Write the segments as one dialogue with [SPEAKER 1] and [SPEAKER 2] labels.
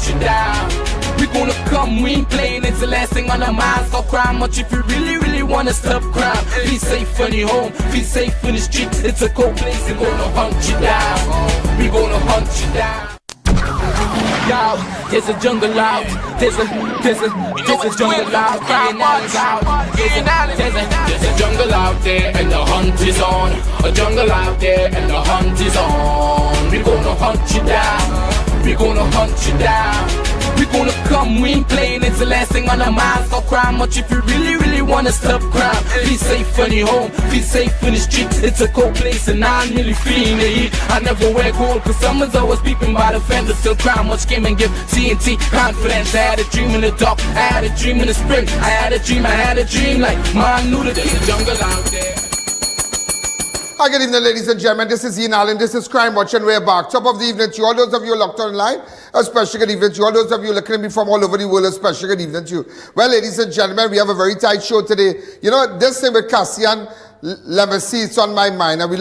[SPEAKER 1] you down. We gonna come, we ain't playing, it's the last thing on our minds. Don't cry much if you really wanna stop crime. Be safe in your home, be safe in the streets. It's a cold place, we gonna hunt you down. We gonna hunt you down. Yo, there's a jungle out, there's a jungle out, Ianalleyne's out. There's a jungle out there and the hunt is on. A jungle out there and the hunt is on. We gonna hunt you down, we gonna hunt you down. We gonna come, we ain't playing, it's the last thing on our minds. Don't cry much if you really wanna stop crime. Be safe in your home, be safe in the streets. It's a cold place and I'm really feeling the heat. I never wear gold cause someone's always peeping by the fence. Still cry much, came and give TNT confidence. I had a dream in the dark, I had a dream in the spring. I had a dream like man knew that there's a jungle out there.
[SPEAKER 2] Hi, good evening, ladies and gentlemen. This is Ian Alleyne. This is Crime Watch, and we're back. Top of the evening to you. All those of you locked online, a special good evening to you. All those of you looking at me from all over the world, a special good evening to you. Well, ladies and gentlemen, we have a very tight show today. You know, this thing with Cassian, let me see, it's on my mind. And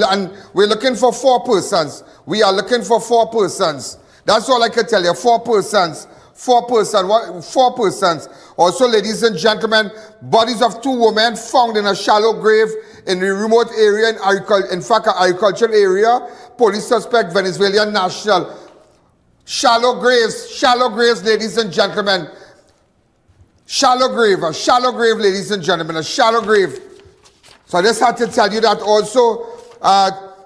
[SPEAKER 2] we're looking for 4 persons. We are looking for 4 persons. That's all I can tell you. 4 persons. 4 persons. Also, ladies and gentlemen, bodies of 2 women found in a shallow grave in a remote area, in fact, an agricultural area. Police suspect Venezuelan national. Shallow graves, ladies and gentlemen. Shallow grave, ladies and gentlemen, a shallow grave. So I just had to tell you that also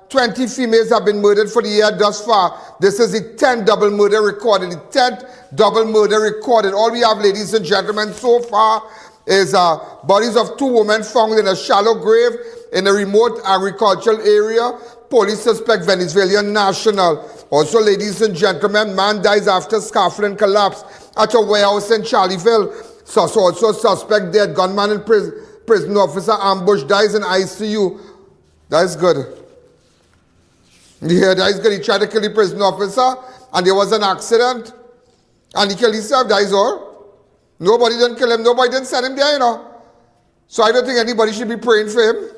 [SPEAKER 2] 20 females have been murdered for the year thus far. This is the 10th double murder recorded. The 10th double murder recorded. All we have, ladies and gentlemen, so far is bodies of 2 women found in a shallow grave in a remote agricultural area. Police suspect Venezuelan national. Also, ladies and gentlemen, man dies after scaffolding collapse at a warehouse in Charlieville. So also suspect dead. Gunman and prison officer ambush dies in ICU. That's good. Yeah, that is good. He tried to kill the prison officer and there was an accident and he killed himself. That is all. Nobody didn't kill him. Nobody didn't send him there, you know. So I don't think anybody should be praying for him.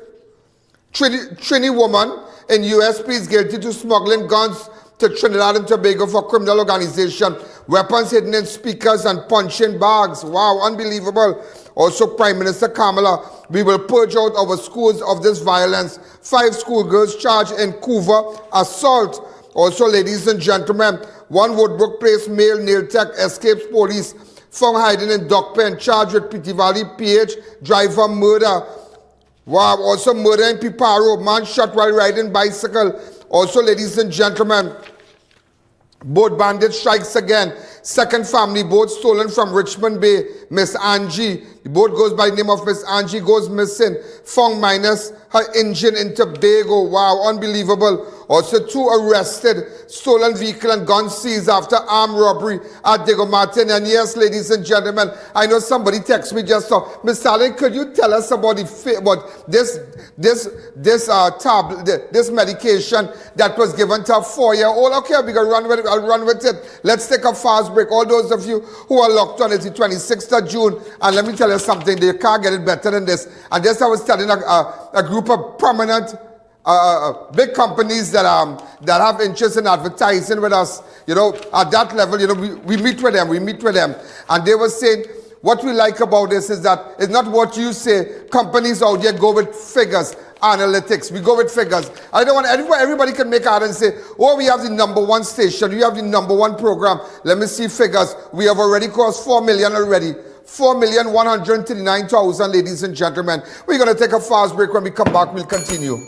[SPEAKER 2] Trini woman in US pleads guilty to smuggling guns to Trinidad and Tobago for criminal organization. Weapons hidden in speakers and punching bags. Wow, unbelievable. Also, Prime Minister Kamala, we will purge out our schools of this violence. 5 schoolgirls charged in Couva assault. Also, ladies and gentlemen, 1 Woodbrook Place male nail tech escapes police. Found hiding in Dock Pen, charged with Pity Valley PH driver murder. Wow, also murder in Piparo, man shot while riding bicycle. Also, ladies and gentlemen, boat bandit strikes again. 2nd family boat stolen from Richmond Bay. Miss Angie, the boat goes by the name of Miss Angie, goes missing. Found minus her engine in Tobago. Wow, unbelievable. Also 2 arrested. Stolen vehicle and gun seized after armed robbery at Diego Martin. And yes, ladies and gentlemen, I know somebody texted me just now. Miss Alleyne, could you tell us about this medication that was given to a 4-year-old? Okay, we're gonna run with it. Let's take a fast break. All those of you who are locked on, it's the 26th of June. And let me tell you something, you can't get it better than this. And just I was telling a group of prominent big companies that have interest in advertising with us, you know, at that level, you know, we meet with them. And they were saying, what we like about this is that it's not what you say. Companies out there go with figures, analytics. We go with figures. I don't want everybody can make out and say, oh, we have the #1 station, we have the #1 program. Let me see figures. We have already crossed 4 million already. 4,139,000, ladies and gentlemen. We're going to take a fast break. When we come back, we'll continue.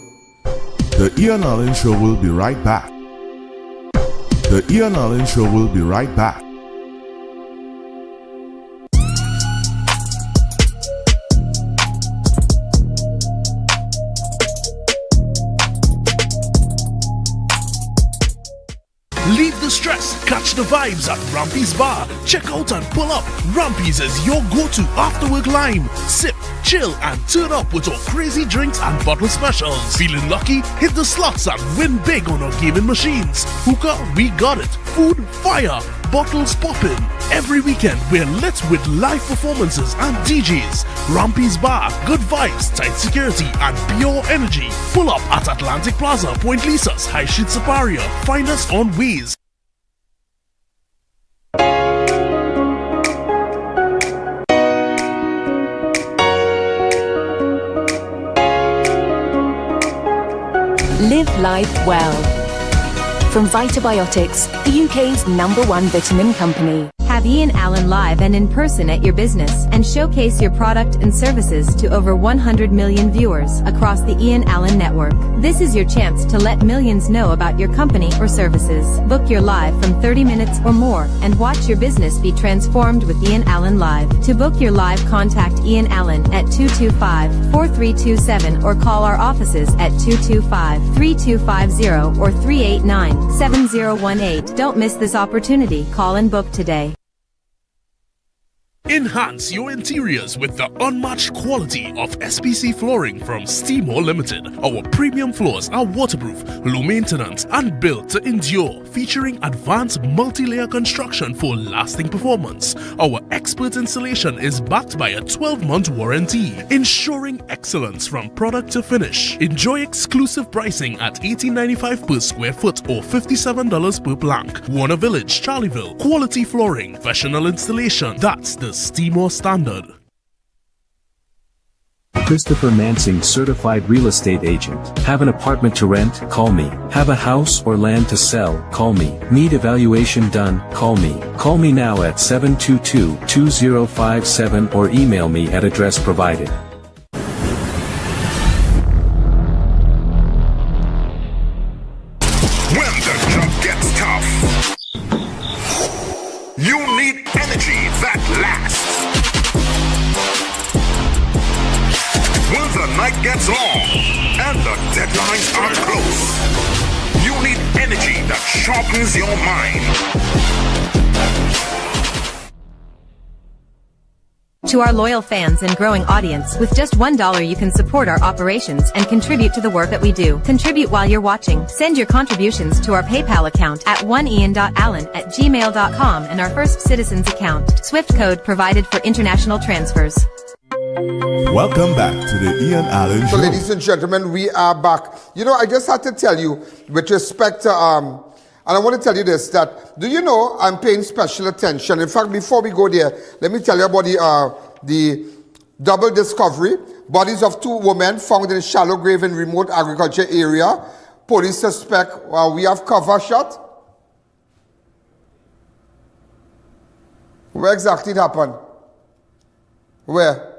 [SPEAKER 3] The Ian Alleyne Show will be right back. The Ian Alleyne Show will be right back.
[SPEAKER 4] Leave the stress, catch the vibes at Rampy's Bar. Check out and pull up. Rampy's is your go-to after-work lime. Sip, chill, and turn up with our crazy drinks and bottle specials. Feeling lucky? Hit the slots and win big on our gaming machines. Hookah, we got it. Food, fire. Bottles poppin'. Every weekend, we're lit with live performances and DJs. Rampy's Bar, good vibes, tight security, and pure energy. Pull up at Atlantic Plaza, Point Lisas, High Street, Superior. Find us on Waze.
[SPEAKER 5] Live life well. From Vitabiotics, the UK's #1 vitamin company.
[SPEAKER 6] Have Ian Alleyne live and in person at your business and showcase your product and services to over 100 million viewers across the Ian Alleyne network. This is your chance to let millions know about your company or services. Book your live from 30 minutes or more and watch your business be transformed with Ian Alleyne Live. To book your live, contact Ian Alleyne at 225-4327 or call our offices at 225-3250 or 389-7018. Don't miss this opportunity. Call and book today.
[SPEAKER 4] Enhance your interiors with the unmatched quality of SPC flooring from Steamore Limited. Our premium floors are waterproof, low maintenance, and built to endure, featuring advanced multi-layer construction for lasting performance. Our expert installation is backed by a 12-month warranty, ensuring excellence from product to finish. Enjoy exclusive pricing at $18.95 per square foot or $57 per plank. Warner Village, Charleville. Quality flooring, professional installation. That's the Steamore standard.
[SPEAKER 7] Christopher Mansing, certified real estate agent. Have an apartment to rent? Call me. Have a house or land to sell? Call me. Need evaluation done? Call me. Call me now at 722-2057 or email me at address provided.
[SPEAKER 8] When the job gets tough, you need energy that lasts. When the night gets long and the deadlines are close, you need energy that sharpens your mind.
[SPEAKER 6] To our loyal fans and growing audience, with just $1 you can support our operations and contribute to the work that we do. Contribute while you're watching. Send your contributions to our PayPal account at oneian.allen@gmail.com and our First Citizens account. Swift code provided for international transfers.
[SPEAKER 3] Welcome back to the Ian Alleyne
[SPEAKER 2] So,
[SPEAKER 3] Show.
[SPEAKER 2] ladies and gentlemen, we are back. You know, I just had to tell you, with respect to, and I want to tell you this, that, do you know, I'm paying special attention. In fact, before we go there, let me tell you about the double discovery. Bodies of 2 women found in a shallow grave in remote agriculture area. Police suspect, we have cover shot. Where exactly it happened? Where?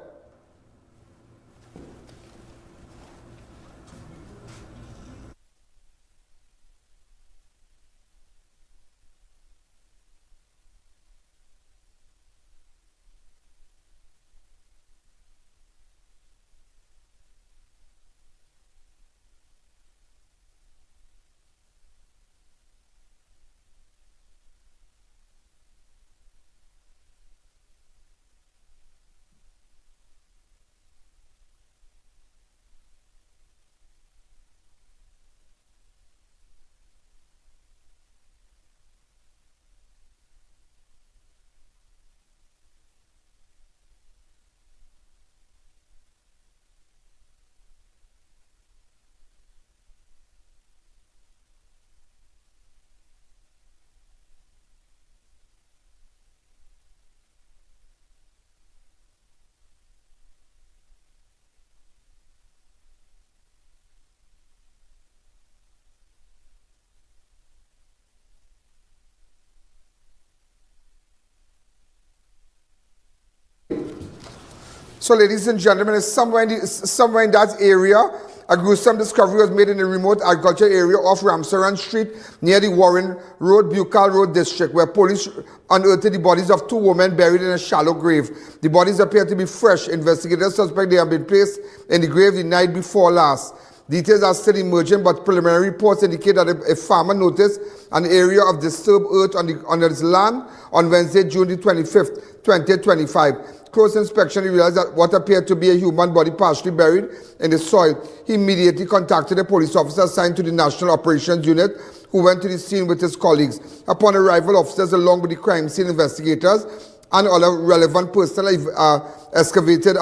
[SPEAKER 2] So, ladies and gentlemen, somewhere in that area, a gruesome discovery was made in a remote agriculture area off Ramsaran Street near the Warren Road, Bejucal Road district, where police unearthed the bodies of 2 women buried in a shallow grave. The bodies appear to be fresh. Investigators suspect they have been placed in the grave the night before last. Details are still emerging, but preliminary reports indicate that a farmer noticed an area of disturbed earth on his land on Wednesday, June the 25th, 2025. Close inspection revealed that what appeared to be a human body partially buried in the soil. He immediately contacted a police officer assigned to the National Operations Unit, who went to the scene with his colleagues. Upon arrival, officers along with the crime scene investigators and other relevant personnel excavated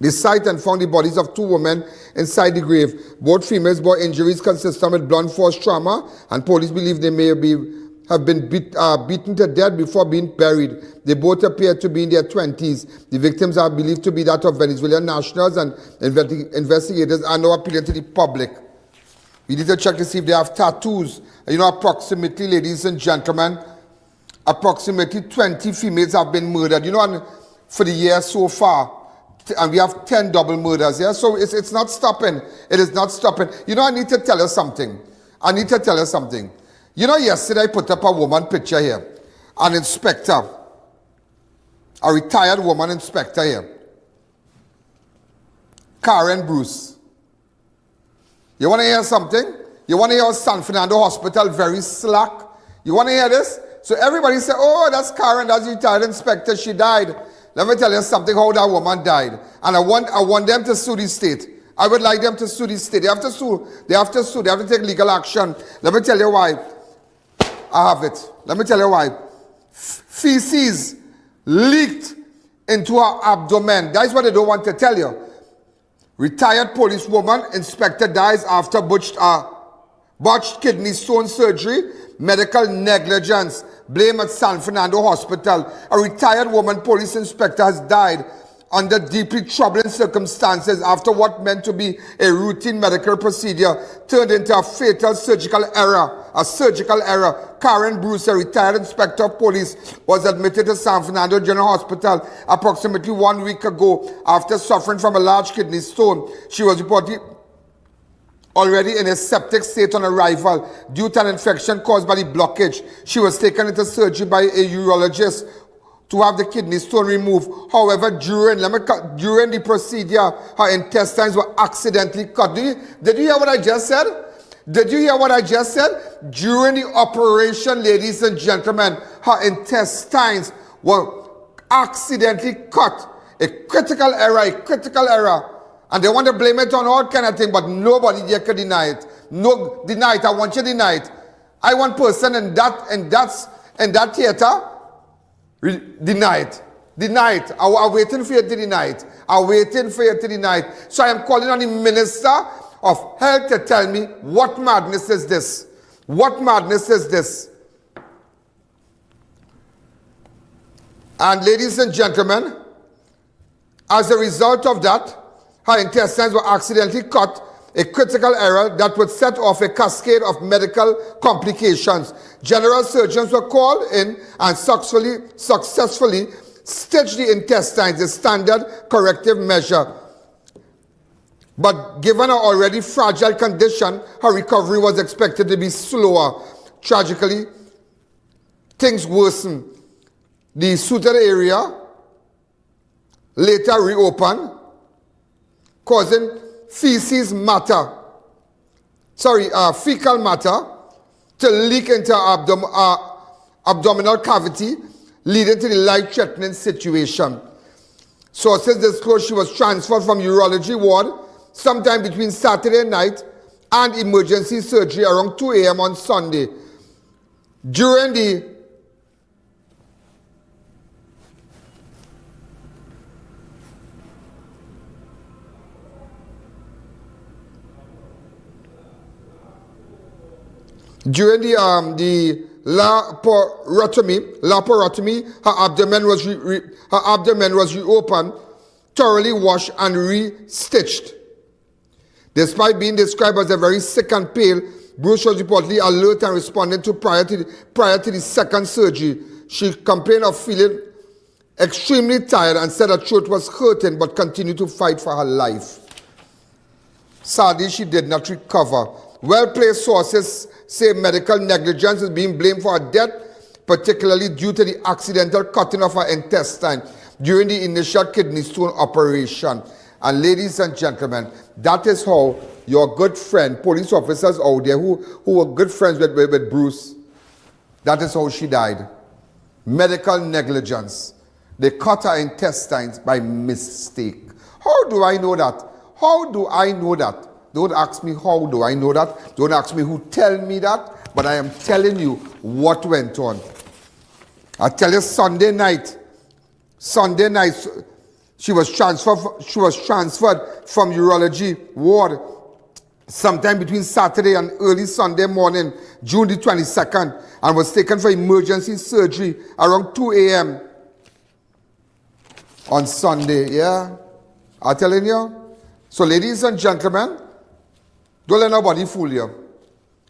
[SPEAKER 2] the site and found the bodies of 2 women inside the grave. Both females bore injuries consistent with blunt force trauma, and police believe they may have been beaten to death before being buried. They both appear to be in their 20s. The victims are believed to be that of Venezuelan nationals, and investigators are now appealing to the public. We need to check to see if they have tattoos. You know, approximately, ladies and gentlemen, approximately 20 females have been murdered. You know, and for the year so far, and we have 10 double murders, yeah? So it's not stopping. It is not stopping. You know, I need to tell you something. You know, yesterday I put up a woman picture here. An inspector. A retired woman inspector here. Karen Bruce. You want to hear something? You want to hear San Fernando Hospital very slack? You want to hear this? So everybody say, oh, that's Karen, that's the retired inspector, she died. Let me tell you something, how that woman died. And I want them to sue the state. I would like them to sue the state. They have to sue. They have to take legal action. Let me tell you why. I have it. Let me tell you why. Feces leaked into her abdomen. That's what they don't want to tell you. Retired policewoman, inspector dies after botched kidney stone surgery, medical negligence, blame at San Fernando Hospital. A retired woman police inspector has died under deeply troubling circumstances after what meant to be a routine medical procedure turned into a fatal surgical error. Karen Bruce, a retired inspector of police, was admitted to San Fernando General Hospital approximately 1 week ago after suffering from a large kidney stone. She was reportedly already in a septic state on arrival due to an infection caused by the blockage. She was taken into surgery by a urologist to have the kidney stone removed. However, during the procedure, her intestines were accidentally cut. Did you hear what I just said? Did you hear what I just said? During the operation, ladies and gentlemen, her intestines were accidentally cut. A critical error. And they want to blame it on all kind of things, but nobody there can deny it. No, deny it. I want you to deny it. I want person in that theater, deny it. Deny it. I'm waiting for you to deny it. So I am calling on the Minister of Health to tell me what madness is this. And ladies and gentlemen, as a result of that, her intestines were accidentally cut, a critical error that would set off a cascade of medical complications. General surgeons were called in and successfully stitched the intestines, a standard corrective measure. But given her already fragile condition, her recovery was expected to be slower. Tragically, things worsened. The sutured area later reopened, causing fecal matter to leak into abdominal cavity, leading to the life-threatening situation. Sources disclosed she was transferred from urology ward sometime between Saturday night and emergency surgery around 2 a.m. on Sunday. During the laparotomy, her abdomen was reopened, thoroughly washed and re-stitched. Despite being described as a very sick and pale, Bruce was reportedly alert and responding to prior to the second surgery. She complained of feeling extremely tired and said her throat was hurting but continued to fight for her life. Sadly, she did not recover. Well-placed sources say medical negligence is being blamed for her death, particularly due to the accidental cutting of her intestine during the initial kidney stone operation. And ladies and gentlemen, that is how your good friend, police officers out there who were good friends with Bruce, that is how she died. Medical negligence. They cut her intestines by mistake. How do I know that? Don't ask me how do I know that. Don't ask me who tell me that. But I am telling you what went on. I tell you, Sunday night, she was transferred from urology ward sometime between Saturday and early Sunday morning, June the 22nd, and was taken for emergency surgery around 2 a.m. on Sunday. Yeah, I'm telling you. So ladies and gentlemen, don't let nobody fool you.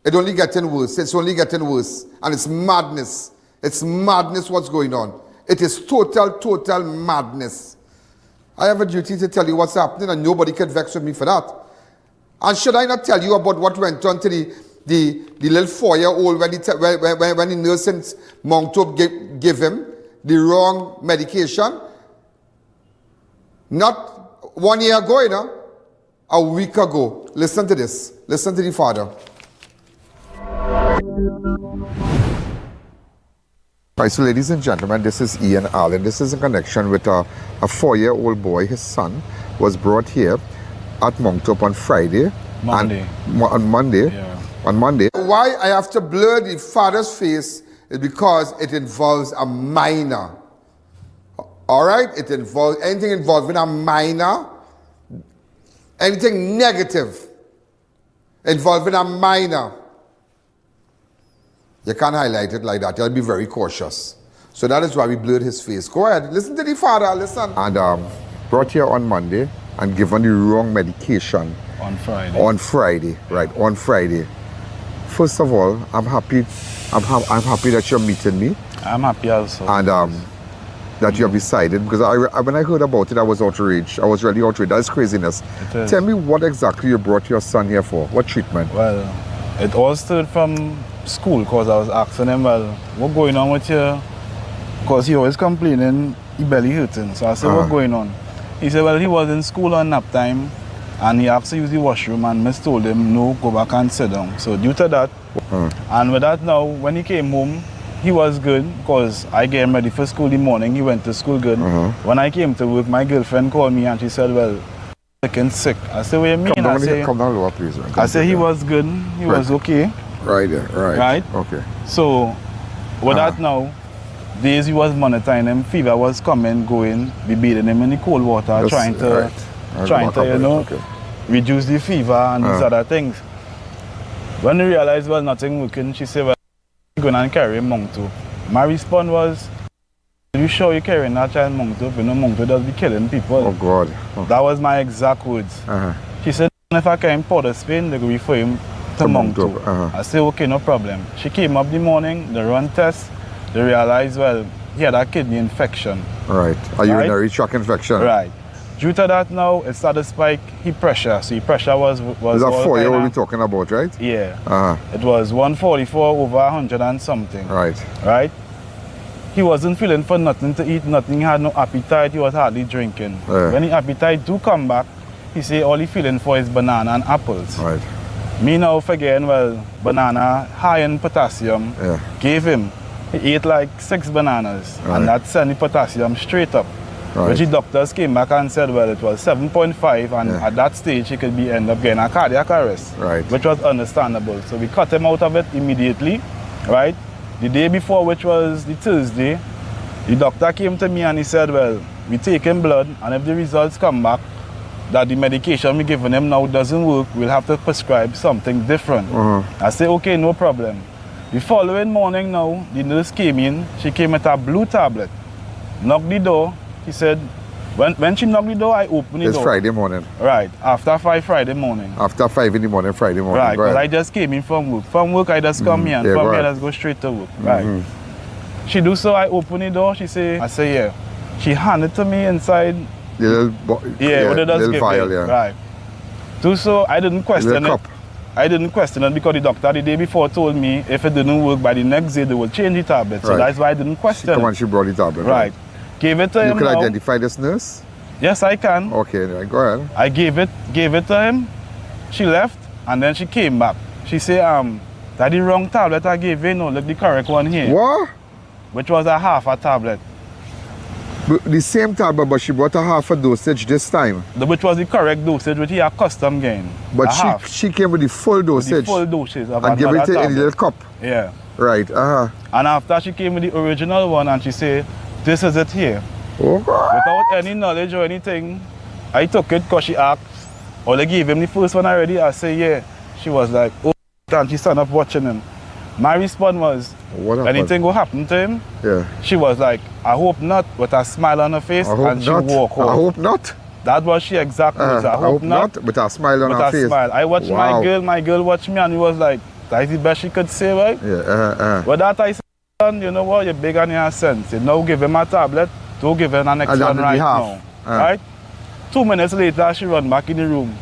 [SPEAKER 2] It's only getting worse. It's only getting worse. And it's madness. It's madness what's going on. It is total madness. I have a duty to tell you what's happening, and nobody can vex with me for that. And should I not tell you about what went on to the little 4-year-old when the nurse in Mount Hope gave him the wrong medication? Not 1 year ago, you know, a week ago. Listen to this. Listen to the father. Right, so ladies and gentlemen, this is Ian Alleyne. This is in connection with a 4-year-old boy. His son was brought here at Mount Hope on Friday.
[SPEAKER 9] Monday.
[SPEAKER 2] On Monday.
[SPEAKER 9] Yeah.
[SPEAKER 2] On Monday. Why I have to blur the father's face is because it involves a minor. All right? It involves anything involving a minor, anything negative involving a minor. You can't highlight it like that. You'll be very cautious. So that is why we blurred his face. Go ahead. Listen to the father. Listen. And brought here on Monday and given the wrong medication.
[SPEAKER 9] On Friday.
[SPEAKER 2] On Friday. Right. On Friday. First of all, I'm happy. I'm happy that you're meeting me.
[SPEAKER 9] I'm happy also.
[SPEAKER 2] And that you have decided, because when I heard about it, I was outraged. I was really outraged. That's craziness. Tell me what exactly you brought your son here for. What treatment?
[SPEAKER 9] Well, it all started from school, because I was asking him, well, what's going on with you? Because he always complaining, his belly hurting. So I said, what's going on? He said, well, he was in school on nap time, and he asked to use the washroom, and Miss told him, no, go back and sit down. So due to that, and with that now, when he came home, he was good, because I get him ready for school in the morning. He went to school good. When I came to work, my girlfriend called me and she said, well, sick. I said, what do you mean?
[SPEAKER 2] Come down lower, please.
[SPEAKER 9] I said he was good, he was okay.
[SPEAKER 2] Right there, right.
[SPEAKER 9] Right?
[SPEAKER 2] Okay.
[SPEAKER 9] So, with that now, days he was monitoring him, fever was coming, going, we bathing him in the cold water, trying to reduce the fever and these other things. When we realized, well, nothing working, she said, well, going and carry him Mount Hope. My response was, are you sure you're carrying that child Mount Hope? You know, Mount Hope does be killing people.
[SPEAKER 2] Oh, God. Oh.
[SPEAKER 9] That was my exact words. She said, if I carry him Powder Spain, they're going to refer him to Mount Hope. I said, okay, no problem. She came up the morning, they run tests, they realized, well, he had a kidney infection.
[SPEAKER 2] Right, a urinary tract infection.
[SPEAKER 9] Right. Due to that now, it started to spike his pressure. So his pressure was
[SPEAKER 2] Is that 4-year-old we're talking about, right?
[SPEAKER 9] Yeah. It was 144 over 100 and something.
[SPEAKER 2] Right.
[SPEAKER 9] Right? He wasn't feeling for nothing to eat, nothing. He had no appetite, he was hardly drinking. When the appetite do come back, he say all he feeling for is banana and apples.
[SPEAKER 2] Right.
[SPEAKER 9] Me now forgetting, well, banana high in potassium, gave him. He ate like 6 bananas, and that sent the potassium straight up. Which the doctors came back and said, well, it was 7.5, and at that stage he could end up getting a cardiac arrest, which was understandable. So we cut him out of it immediately, right? The day before, which was the Thursday, the doctor came to me and he said, well, we taking blood, and if the results come back that the medication we giving him now doesn't work, we'll have to prescribe something different. I said, okay, no problem. The following morning now, the nurse came in, she came with a blue tablet, knocked the door. She said, when she knocked the door, I opened the door.
[SPEAKER 2] It's Friday morning.
[SPEAKER 9] Right, after 5 Friday morning.
[SPEAKER 2] After 5 in the morning, Friday morning.
[SPEAKER 9] Right, because I just came in from work. From work, I just come here, and from here, let's go straight to work. Right. She do so, I open the door, I say, yeah. She handed to me inside.
[SPEAKER 2] The little vial,
[SPEAKER 9] Right. Do so, I didn't question it. I didn't question it because the doctor the day before told me if it didn't work by the next day, they will change the tablet. So that's why I didn't question it.
[SPEAKER 2] She brought the tablet.
[SPEAKER 9] Right. Gave it to him.
[SPEAKER 2] You can identify this nurse?
[SPEAKER 9] Yes, I can.
[SPEAKER 2] Okay, go ahead.
[SPEAKER 9] I gave it to him. She left and then she came back. She said, that's the wrong tablet I gave you. No, look the correct one here.
[SPEAKER 2] What?
[SPEAKER 9] Which was a half a tablet.
[SPEAKER 2] The same tablet, but she brought a half a dosage this time.
[SPEAKER 9] Which was the correct dosage, which he had custom gain.
[SPEAKER 2] But she came with the full dosage.
[SPEAKER 9] With the full dosage of
[SPEAKER 2] and gave it in a little cup.
[SPEAKER 9] Yeah.
[SPEAKER 2] Right.
[SPEAKER 9] And after she came with the original one and she said, this is it here.
[SPEAKER 2] Oh.
[SPEAKER 9] Without any knowledge or anything, I took it because she asked. or they gave him the first one already? I say, yeah. She was like, oh, and she stand up watching him. My response was, anything will happen to him?
[SPEAKER 2] Yeah.
[SPEAKER 9] She was like, I hope not, with a smile on her face, and she walked off.
[SPEAKER 2] I hope not.
[SPEAKER 9] That was she exactly. I hope not,
[SPEAKER 2] with a smile on her face.
[SPEAKER 9] Smile. I watched my girl watch me, and it was like, that's the best she could say, right?
[SPEAKER 2] Yeah.
[SPEAKER 9] But that I said, you know what, you're big on your sense. You know, give him a tablet, don't give him an next one right now. Right? 2 minutes later, she run back in the room.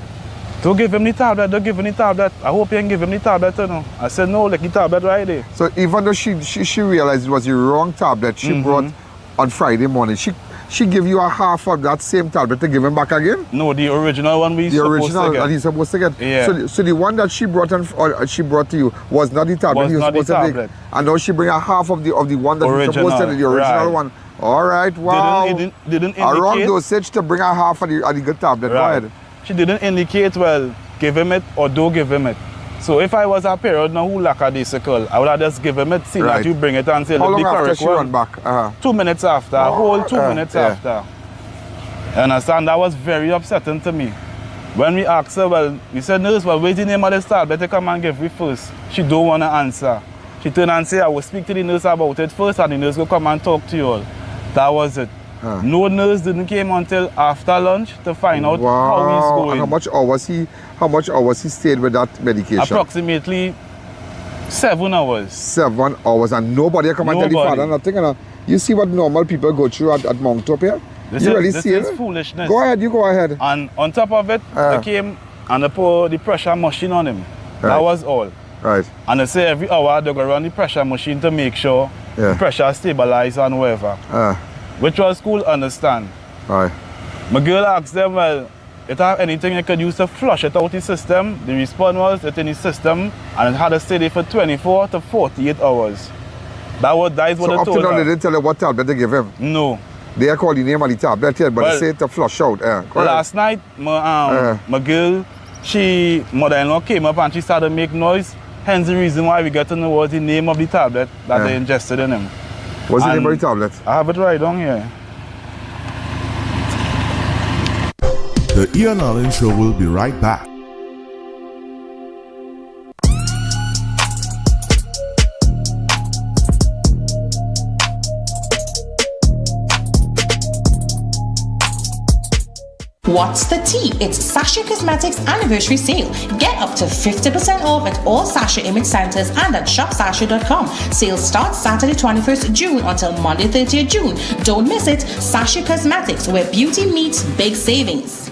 [SPEAKER 9] Don't give him the tablet, don't give him the tablet. I hope you can give him the tablet, you know. I said, no, like the tablet right there.
[SPEAKER 2] So even though she realized it was the wrong tablet she brought on Friday morning, she gave you a half of that same tablet to give him back again?
[SPEAKER 9] No, the original one we supposed to get.
[SPEAKER 2] And he's supposed to get?
[SPEAKER 9] Yeah.
[SPEAKER 2] So the one that she brought to you was not the tablet he was supposed to take? And now she bring a half of the one that he supposed to take, the original one. All right, wow.
[SPEAKER 9] Didn't indicate.
[SPEAKER 2] A wrong dosage to bring a half of the good tablet.
[SPEAKER 9] Right.
[SPEAKER 2] Go ahead.
[SPEAKER 9] She didn't indicate, well, give him it or don't give him it. So if I was a parent now who lackadaisical, I would have just give him it, see that you bring it and say,
[SPEAKER 2] how long
[SPEAKER 9] the
[SPEAKER 2] after
[SPEAKER 9] correct
[SPEAKER 2] she
[SPEAKER 9] one.
[SPEAKER 2] run back?
[SPEAKER 9] 2 minutes after, a whole 2 minutes after. You understand? That was very upsetting to me. When we asked her, well, we said, nurse, well, what's the name of the tablet? Better come and give me first. She don't want to answer. She turned and said, I will speak to the nurse about it first, and the nurse will come and talk to you all. That was it. No nurse didn't came until after lunch to find out how he's going.
[SPEAKER 2] And how much hours he stayed with that medication?
[SPEAKER 9] Approximately 7 hours.
[SPEAKER 2] 7 hours, and nobody come and tell the father nothing. You see what normal people go through at Mount Top here?
[SPEAKER 9] This is foolishness.
[SPEAKER 2] Go ahead, you go ahead.
[SPEAKER 9] And on top of it, they came and they put the pressure machine on him. That was all.
[SPEAKER 2] Right.
[SPEAKER 9] And they say every hour they go run the pressure machine to make sure the pressure stabilizes and whatever. Which was cool, understand.
[SPEAKER 2] Right.
[SPEAKER 9] My girl asked them, well, if I have anything you could use to flush it out the system, the response was it's in the system and it had to stay there for 24 to 48 hours. That is what they told her.
[SPEAKER 2] So up to now they didn't tell her what tablet they give him?
[SPEAKER 9] No.
[SPEAKER 2] They call the name of the tablet here, but they say to flush out.
[SPEAKER 9] Last night, my girl, mother-in-law came up and she started to make noise. Hence the reason why we got to know what the name of the tablet that they ingested in him.
[SPEAKER 2] What's the name of the tablet?
[SPEAKER 9] I have it right down here.
[SPEAKER 3] The Ian Alleyne Show will be right back.
[SPEAKER 10] What's the tea? It's Sasha Cosmetics anniversary sale. Get up to 50% off at all Sasha image centers and at shopsasha.com. Sale starts Saturday 21st June until Monday 30th June. Don't miss it. Sasha Cosmetics, where beauty meets big savings.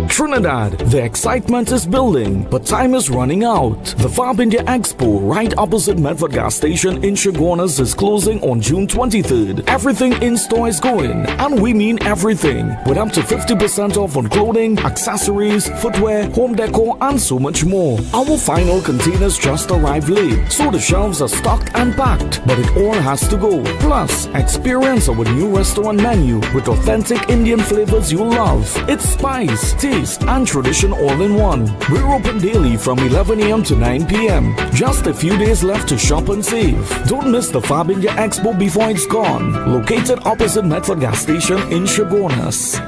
[SPEAKER 11] Trinidad, the excitement is building, but time is running out. The Fab India Expo, right opposite Medford gas station in Chaguanas, is closing on June 23rd. Everything in store is going, and we mean everything, with up to 50% off on clothing, accessories, footwear, home decor, and so much more. Our final containers just arrived late, so the shelves are stocked and packed, but it all has to go. Plus, experience our new restaurant menu with authentic Indian flavors you love. It's spice, taste, and tradition all in one. We're open daily from 11 a.m. to 9 p.m. Just a few days left to shop and save. Don't miss the Fab India Expo before it's gone. Located opposite Medford gas station in Chaguanas.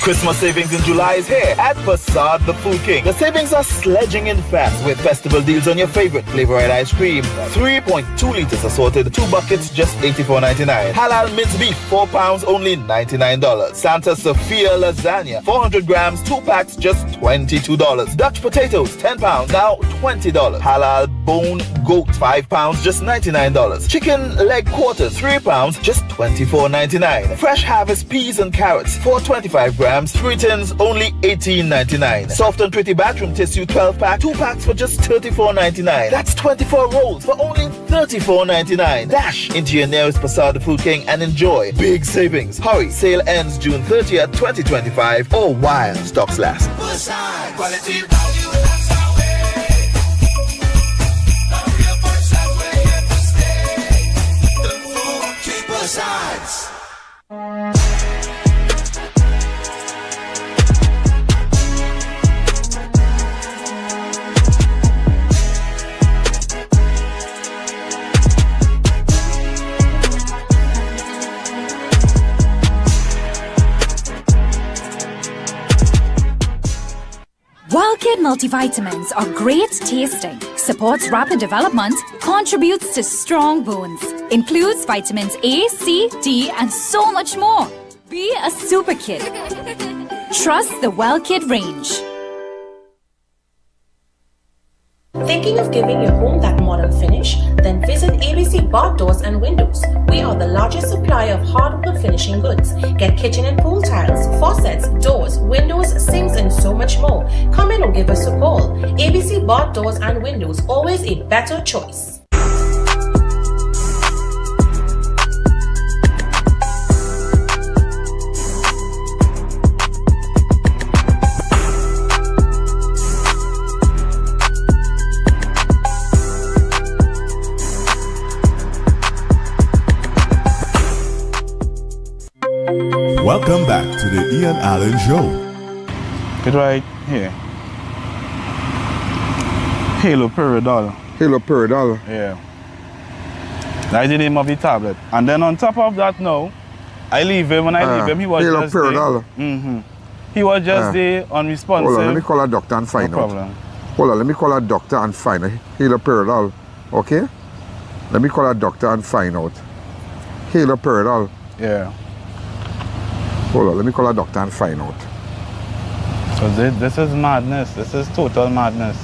[SPEAKER 12] Christmas savings in July is here at Facade the Food King. The savings are sledging in fast with festival deals on your favorite flavored ice cream. 3.2 liters assorted, 2 buckets just $84.99. Halal minced beef, 4 pounds only $99. Santa Sophia lasagna, 400 grams, 2 packs just $22. Dutch potatoes, 10 pounds, now $20. Halal bone goat, 5 pounds, just $99. Chicken leg quarters, 3 pounds, just $24.99. Fresh harvest peas and carrots, 425 grams. 3 tins, only $18.99. Soft and pretty bathroom tissue 12 pack, 2 packs for just $34.99. That's 24 rolls for only $34.99. Dash into your nearest Facade the Food King and enjoy big savings. Hurry, sale ends June 30th, 2025 or while stocks last.
[SPEAKER 1] Quality value, that's our way. A real Versailles, we're here to stay. The food keep us sides.
[SPEAKER 13] WildKid multivitamins are great tasting, supports rapid development, contributes to strong bones, includes vitamins A, C, D, and so much more. Be a super kid. Trust the WildKid range.
[SPEAKER 10] Thinking of giving your home that modern finish? Then visit ABC Bath Doors and Windows. We are the largest supplier of hardwood finishing goods. Get kitchen and pool tiles, faucets, doors, windows, sinks, and so much more. Come in or give us a call. ABC Bath Doors and Windows, always a better choice.
[SPEAKER 3] Welcome back to the Ian Alleyne Show.
[SPEAKER 9] It right here. Haloperidol.
[SPEAKER 2] Haloperidol.
[SPEAKER 9] Yeah. That's the name of the tablet. And then on top of that now, I leave him. When I leave him, he was just there.
[SPEAKER 2] Haloperidol.
[SPEAKER 9] He was just there unresponsive.
[SPEAKER 2] Hold on, let me call a doctor and find
[SPEAKER 9] no
[SPEAKER 2] out.
[SPEAKER 9] Problem.
[SPEAKER 2] Hold on, let me call a doctor and find out. Haloperidol. Okay? Let me call a doctor and find out. Haloperidol.
[SPEAKER 9] Yeah.
[SPEAKER 2] Hold on, let me call a doctor and find out.
[SPEAKER 9] So this is madness. This is total madness.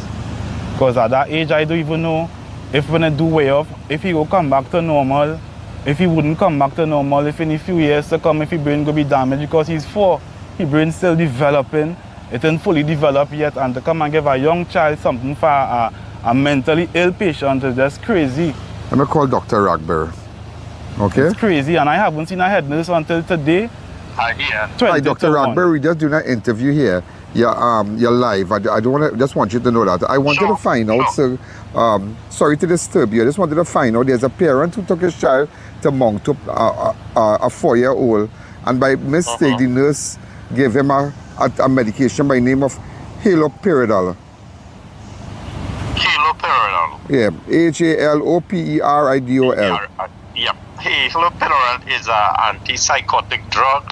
[SPEAKER 9] Because at that age, I don't even know if when I do way off, if he will come back to normal, if he wouldn't come back to normal, if in a few years to come, if his brain will be damaged because he's 4. His brain's still developing. It ain't fully developed yet. And to come and give a young child something for a mentally ill patient is just crazy.
[SPEAKER 2] Let me call Dr. Robbery. Okay?
[SPEAKER 9] It's crazy. And I haven't seen a head nurse until today.
[SPEAKER 2] Hi, Dr. Robbery. We're just doing an interview here. You're live. I don't want to. Just want you to know that. I wanted to find out. So, sorry to disturb you. I just wanted to find out. There's a parent who took his child to Mount Up, a 4-year-old, and by mistake, the nurse gave him a medication by name of haloperidol.
[SPEAKER 14] Haloperidol.
[SPEAKER 2] Yeah, Haloperidol.
[SPEAKER 14] Yep. Haloperidol is an antipsychotic drug.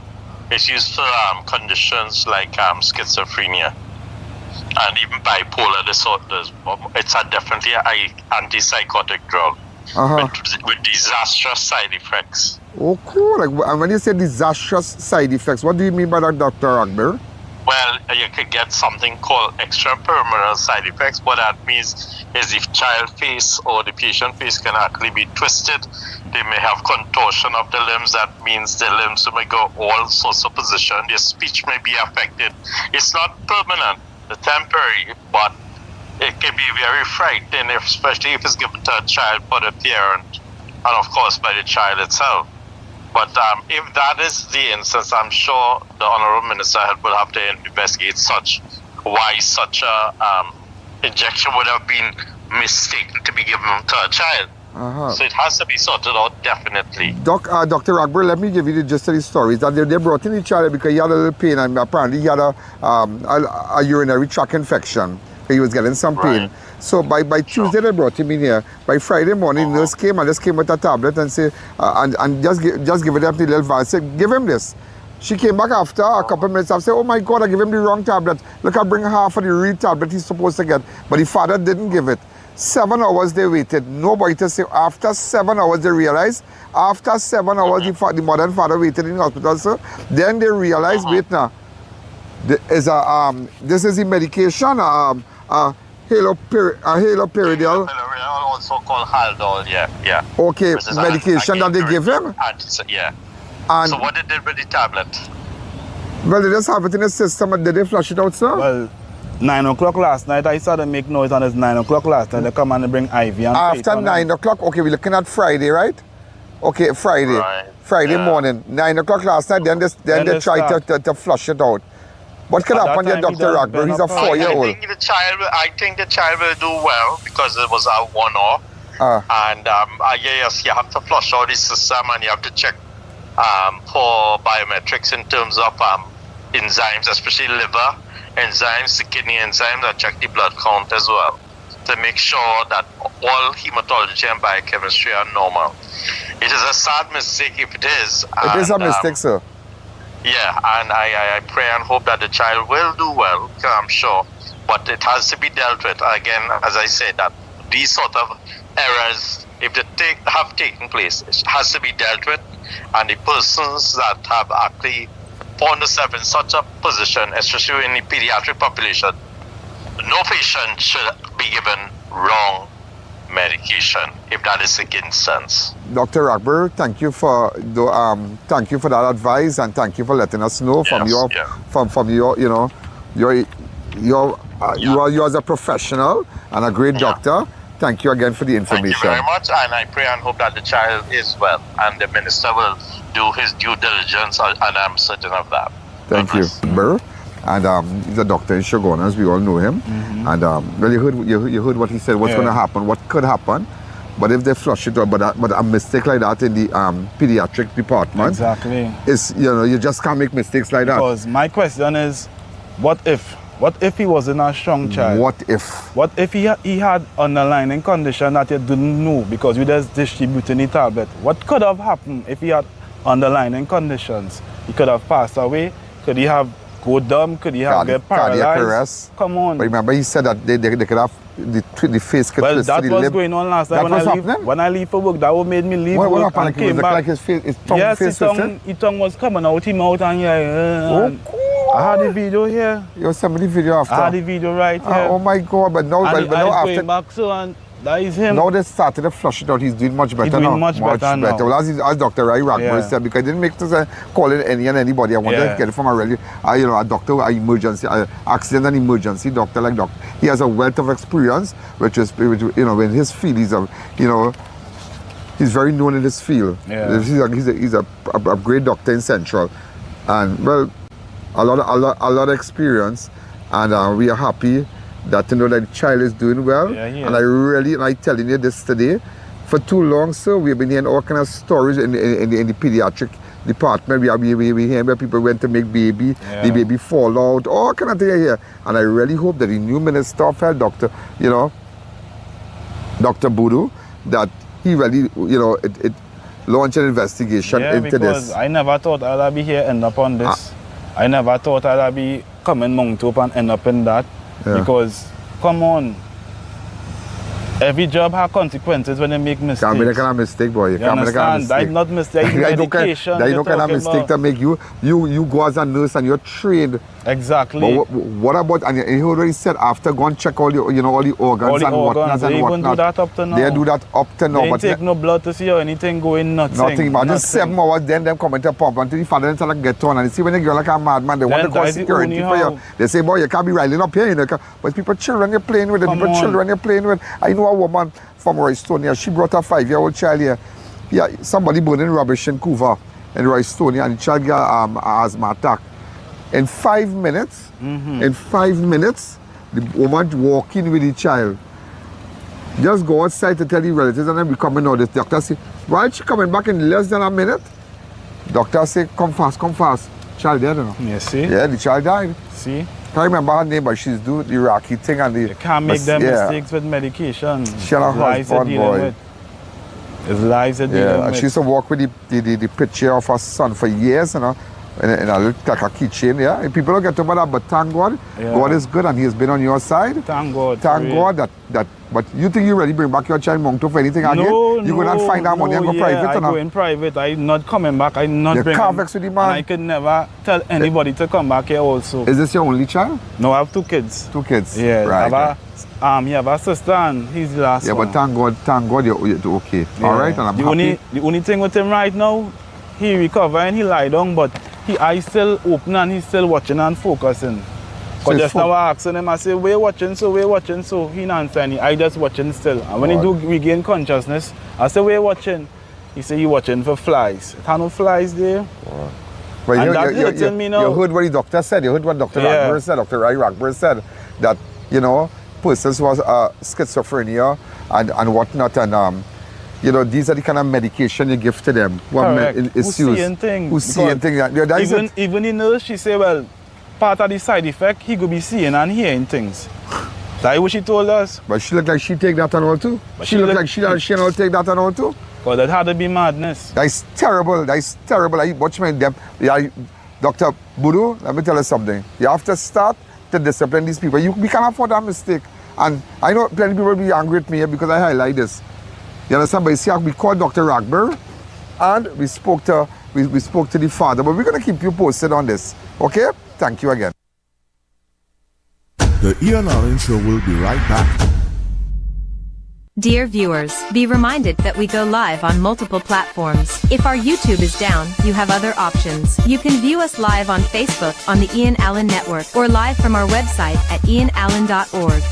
[SPEAKER 14] It's used for conditions like schizophrenia and even bipolar disorders. It's definitely an antipsychotic drug with disastrous side effects.
[SPEAKER 2] Oh, cool. And when you say disastrous side effects, what do you mean by that, Dr. Robbery?
[SPEAKER 14] Well, you could get something called extraperitoneal side effects. What that means is if child face or the patient face can actually be twisted, they may have contortion of the limbs. That means the limbs may go all sorts of positions. Their speech may be affected. It's not permanent, it's temporary, but it can be very frightening, especially if it's given to a child by the parent and of course by the child itself. But if that is the instance, I'm sure the Honorable Minister will have to investigate why such a injection would have been mistaken to be given to a child. So it has to be sorted out, definitely.
[SPEAKER 2] Dr. Robbery, let me give you the gist of the story. That they brought in the child because he had a little pain and apparently he had a urinary tract infection. He was getting some pain. So by Tuesday they brought him in here. By Friday morning, nurse came and just came with a tablet and say and just give it up the little vial. Said, give him this. She came back after a couple of minutes and said, oh my God, I gave him the wrong tablet. Look, I bring half of the real tablet he's supposed to get. But the father didn't give it. 7 hours they waited. Nobody to say. After 7 hours they realized. After 7 hours the mother and father waited in the hospital, sir. Then they realized, wait now, this is the medication, haloperidol.
[SPEAKER 14] Also called Haldol, yeah.
[SPEAKER 2] Okay, medication that they give him?
[SPEAKER 14] Yeah.
[SPEAKER 2] And
[SPEAKER 14] so what they did with the tablet?
[SPEAKER 2] Well, they just have it in the system and did they flush it out, sir?
[SPEAKER 9] Well, 9 o'clock last night, I started to make noise and it's 9 o'clock last night. They come and they bring IV and
[SPEAKER 2] after 9 o'clock, okay, we're looking at Friday, right? Okay, Friday. Friday morning. 9 o'clock last night, then they tried to flush it out. What could happen here, Dr. Robbery? He's a 4-year-old.
[SPEAKER 14] I think the child will do well because it was a one-off. And yes, you have to flush out the system and you have to check for biometrics in terms of enzymes, especially liver enzymes, the kidney enzymes, and check the blood count as well to make sure that all hematology and biochemistry are normal. It is a sad mistake if it is.
[SPEAKER 2] It is a mistake, sir.
[SPEAKER 14] Yeah, and I pray and hope that the child will do well, I'm sure. But it has to be dealt with. Again, as I said, that these sort of errors, if they have taken place, it has to be dealt with. And the persons that have actually found themselves in such a position, especially in the pediatric population, no patient should be given wrong medication if that is against sense.
[SPEAKER 2] Dr. Robbery, thank you for that advice, and thank you for letting us know from your you as a professional and a great doctor. Thank you again for the information.
[SPEAKER 14] Thank you very much, and I pray and hope that the child is well, and the minister will do his due diligence, and I'm certain of that.
[SPEAKER 2] Thank you, Burr. And he's a doctor in Shagona, as we all know him. And well, you heard what he said. What's going to happen? What could happen? But if they flush it out, but a mistake like that in the pediatric department,
[SPEAKER 9] exactly,
[SPEAKER 2] is you just can't make mistakes like that.
[SPEAKER 9] Because my question is, what if he wasn't a strong child?
[SPEAKER 2] What if
[SPEAKER 9] he had underlying condition that you didn't know because you just distributing the tablet? What could have happened if he had underlying conditions? He could have passed away. Could he have go dumb? Could he have get paralyzed?
[SPEAKER 2] Cardiac arrest.
[SPEAKER 9] Come on.
[SPEAKER 2] But remember, he said that they could have the face could twist.
[SPEAKER 9] Well, that was going on last time when I leave for work. That what made me leave
[SPEAKER 2] what
[SPEAKER 9] work
[SPEAKER 2] happened?
[SPEAKER 9] and came back.
[SPEAKER 2] Like his tongue,
[SPEAKER 9] yes,
[SPEAKER 2] face
[SPEAKER 9] his tongue was coming out his mouth and I had the video here.
[SPEAKER 2] You sent me the video after.
[SPEAKER 9] I had the video right here.
[SPEAKER 2] Oh my God! But now,
[SPEAKER 9] and
[SPEAKER 2] but now after
[SPEAKER 9] going back, so and that is him.
[SPEAKER 2] Now they started to flush it out. He's doing much better now.
[SPEAKER 9] He's doing much better now.
[SPEAKER 2] Well, as Dr. Robbery said, because I didn't make this calling any and anybody. I wanted to get it from a doctor, an emergency, accident and emergency doctor like Doctor. He has a wealth of experience, which is in his field. He's very known in his field.
[SPEAKER 9] Yeah.
[SPEAKER 2] He's a great doctor in Central, and well, a lot of experience, and we are happy that to know that the child is doing well. And I telling you this today, for too long, sir, we've been hearing all kind of stories in the pediatric department. We hear where people went to make baby, the baby fall out, all kind of things here. And I really hope that the new Minister of Health, Dr. Boodoo, that he really, it launch an investigation into
[SPEAKER 9] because
[SPEAKER 2] this.
[SPEAKER 9] I never thought I'd be here end up on this. I never thought I'd be coming Mount Hope and end up in that. Because, come on, every job has consequences when they make mistakes.
[SPEAKER 2] Can't be that kind of mistake, boy. You can't be that kind of mistake.
[SPEAKER 9] That's not mistake. Medication.
[SPEAKER 2] That's no kind of mistake to make you go as a nurse and you're trained.
[SPEAKER 9] Exactly.
[SPEAKER 2] But what about, and you already said after go and check all the all the organs and whatnot.
[SPEAKER 9] They even do that up to now.
[SPEAKER 2] They do that up to now.
[SPEAKER 9] They take no blood to see or anything going, nothing.
[SPEAKER 2] Imagine 7 hours, then them come into pump until the father and son get on. And you see when they go like a madman, they want to call security for you. They say, boy, you can't be riling up here. But people, children you're playing with, children you're playing with. I know a woman from Roystonia, she brought a 5-year-old child here. Yeah, somebody burning rubbish in Couva in Roystonia, and the child got asthma attack. In 5 minutes, the woman walking with the child. Just go outside to tell the relatives and then we coming out. The doctor say, why is she coming back in less than a minute? Doctor say, come fast. Child dead, you know.
[SPEAKER 9] You see?
[SPEAKER 2] Yeah, the child died.
[SPEAKER 9] See?
[SPEAKER 2] Can't remember her name, but she's doing the Iraqi thing and the...
[SPEAKER 9] You can't make them mistakes with medication.
[SPEAKER 2] She had a husband, boy.
[SPEAKER 9] It's lives are dealing with.
[SPEAKER 2] She used to walk with the picture of her son for years, in a little like a keychain, And people don't get over that, but thank God, God is good and He has been on your side.
[SPEAKER 9] Thank God.
[SPEAKER 2] Thank God that. But you think you really bring back your child Mount Hope for anything again? You go and find that money and go private?
[SPEAKER 9] I go in private. I'm not coming back. I'm not bringing.
[SPEAKER 2] You with the man.
[SPEAKER 9] And I could never tell anybody to come back here also.
[SPEAKER 2] Is this your only child?
[SPEAKER 9] No, I have 2 kids.
[SPEAKER 2] 2 kids?
[SPEAKER 9] Yeah.
[SPEAKER 2] Right.
[SPEAKER 9] You have a sister and he's the last one.
[SPEAKER 2] Yeah, but thank God you're okay. Yeah. All right, and I'm happy.
[SPEAKER 9] The only thing with him right now, he recovered and he lie down, but his eyes still open and he's still watching and focusing. Because just now I asked him, I say, we're watching, so he not answering. I just watching still. And when he do regain consciousness, I say, we're watching. He say, he watching for flies. There are no flies there.
[SPEAKER 2] But
[SPEAKER 9] and that's hurting me now.
[SPEAKER 2] You heard what the doctor said. You heard what Dr. Robbery said. Dr. Robbery said that, persons who have schizophrenia and whatnot, and these are the kind of medication you give to them.
[SPEAKER 9] Who's seeing things. Even the nurse, she say, well, part of the side effect, he could be seeing and hearing things. That's what she told us.
[SPEAKER 2] But she look like she take that and all too. She look like she all take that and all too.
[SPEAKER 9] Because that had to be madness.
[SPEAKER 2] That's terrible. I watch them. Dr. Budu, let me tell you something. You have to start to discipline these people. We can't afford that mistake. And I know plenty of people will be angry at me because I highlight this. You understand? But you see, we called Dr. Robbery and we spoke to the father. But we're going to keep you posted on this. Okay? Thank you again.
[SPEAKER 3] The Ian Alleyne Show will be right back.
[SPEAKER 6] Dear viewers, be reminded that we go live on multiple platforms. If our YouTube is down, you have other options. You can view us live on Facebook on the Ian Alleyne Network or live from our website at ianalleyne.org.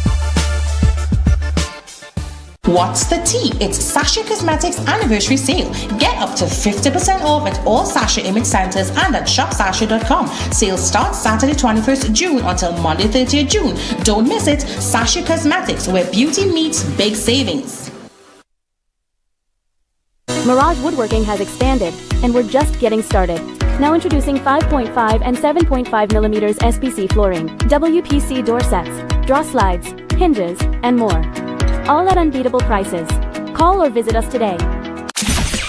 [SPEAKER 10] What's the tea? It's Sasha Cosmetics anniversary sale. Get up to 50% off at all Sasha image centers and at shopsasha.com. Sale starts Saturday 21st June until Monday 30th June. Don't miss it. Sasha Cosmetics, where beauty meets big savings.
[SPEAKER 15] Mirage Woodworking has expanded, and we're just getting started. Now introducing 5.5 and 7.5 millimeters SPC flooring, WPC door sets, draw slides, hinges, and more. All at unbeatable prices. Call or visit us today.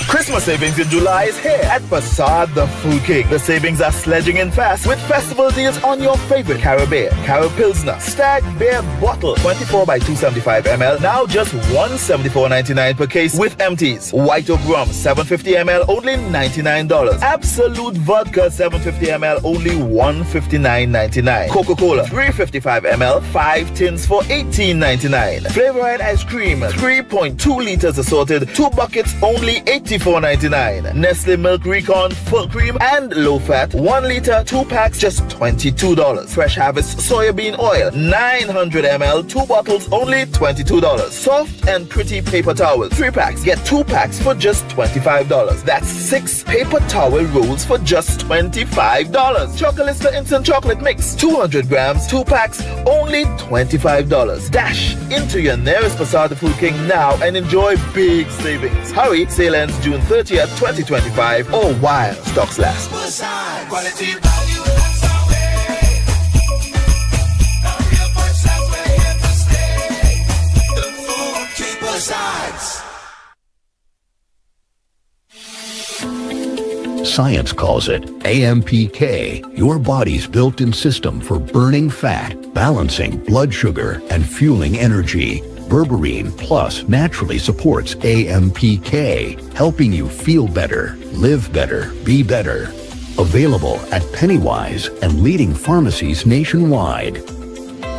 [SPEAKER 12] Christmas savings in July is here at Facade the Food King. The savings are sledging in fast with festival deals on your favorite Carabao, Carol Pilsner, Stag Beer Bottle, 24 by 275 ml, now just $174.99 per case with empties. White Oak Rum, 750 ml, only $99. Absolute Vodka, 750 ml, only $159.99. Coca-Cola, 355 ml, 5 tins for $18.99. Flavorite Ice Cream, 3.2 liters assorted, 2 buckets, only $84.99. Nestle Milk Recon Full Cream and Low Fat 1 liter 2 packs just $22. Fresh Harvest Soybean Oil 900 ml 2 bottles only $22. Soft and Pretty Paper Towels 3 packs get 2 packs for just $25. That's 6 paper towel rolls for just $25. Chocolista Instant Chocolate Mix 200 grams 2 packs only $25. Dash into your nearest Facade the Food King now and enjoy big savings. Hurry, sale ends June 30th, 2025 or while stocks last.
[SPEAKER 16] Science calls it AMPK, your body's built-in system for burning fat, balancing blood sugar, and fueling energy. Berberine Plus naturally supports AMPK, helping you feel better, live better, be better. Available at Pennywise and leading pharmacies nationwide.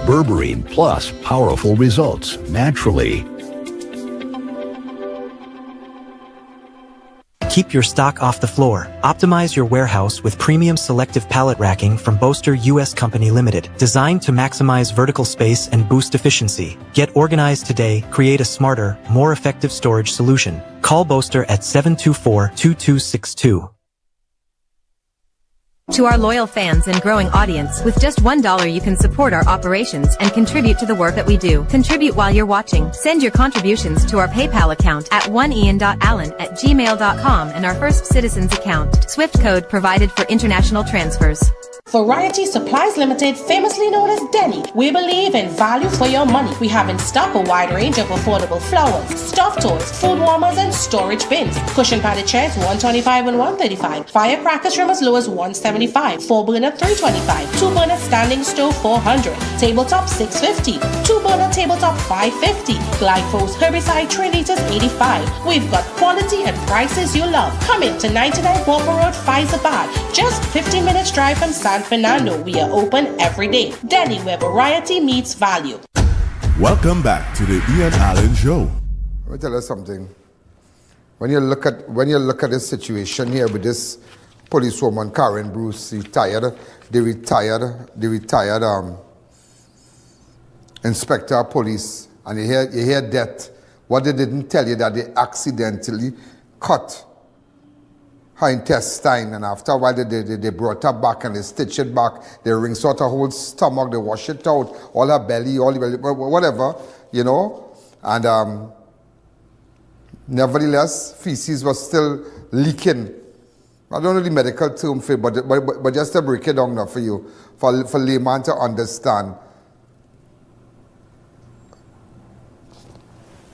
[SPEAKER 16] Berberine Plus, powerful results naturally.
[SPEAKER 17] Keep your stock off the floor. Optimize your warehouse with premium selective pallet racking from Boaster US Company Limited, designed to maximize vertical space and boost efficiency. Get organized today, create a smarter, more effective storage solution. Call Boaster at 724-2262.
[SPEAKER 6] To our loyal fans and growing audience, with just $1 you can support our operations and contribute to the work that we do. Contribute while you're watching. Send your contributions to our PayPal account at oneian.allen@gmail.com and our First Citizens account. Swift code provided for international transfers.
[SPEAKER 10] Variety Supplies Limited, famously known as Denny. We believe in value for your money. We have in stock a wide range of affordable flowers, stuffed toys, food warmers, and storage bins. Cushion padded chairs, $125 and $135. Firecrackers from as low as $175. 4-burner, $325. 2-burner standing stove, $400. Tabletop, $650. 2-burner tabletop, $550. Glyphos herbicide, 3 liters, $85. We've got quality and prices you love. Come in to 99 Walker Road, Faizabad. Just 15 minutes drive from San Fernando. We are open every day. Denny, where variety meets value.
[SPEAKER 3] Welcome back to the Ian Alleyne Show.
[SPEAKER 2] Let me tell you something. When you look at this situation here with this policewoman Karen Bruce, the retired inspector of police, and you hear death. What they didn't tell you that they accidentally cut her intestine, and after a while they brought her back and they stitched it back. They rinsed out her whole stomach, they wash it out, all her belly, whatever, you know. And nevertheless, feces was still leaking. I don't know the medical term for it, but just to break it down now for you, for layman to understand.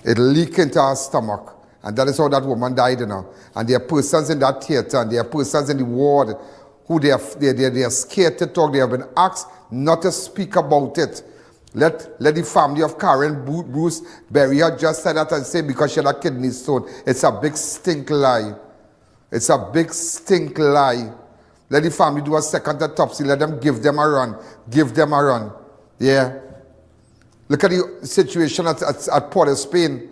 [SPEAKER 2] It leaked into her stomach. And that is how that woman died, you know. And there are persons in that theater and there are persons in the ward who they are scared to talk. They have been asked not to speak about it. Let the family of Karen Bruce bury her. Just said that and say because she had a kidney stone. It's a big stink lie. It's a big stink lie. Let the family do a second autopsy. Let them give them a run. Give them a run. Yeah. Look at the situation at Port of Spain.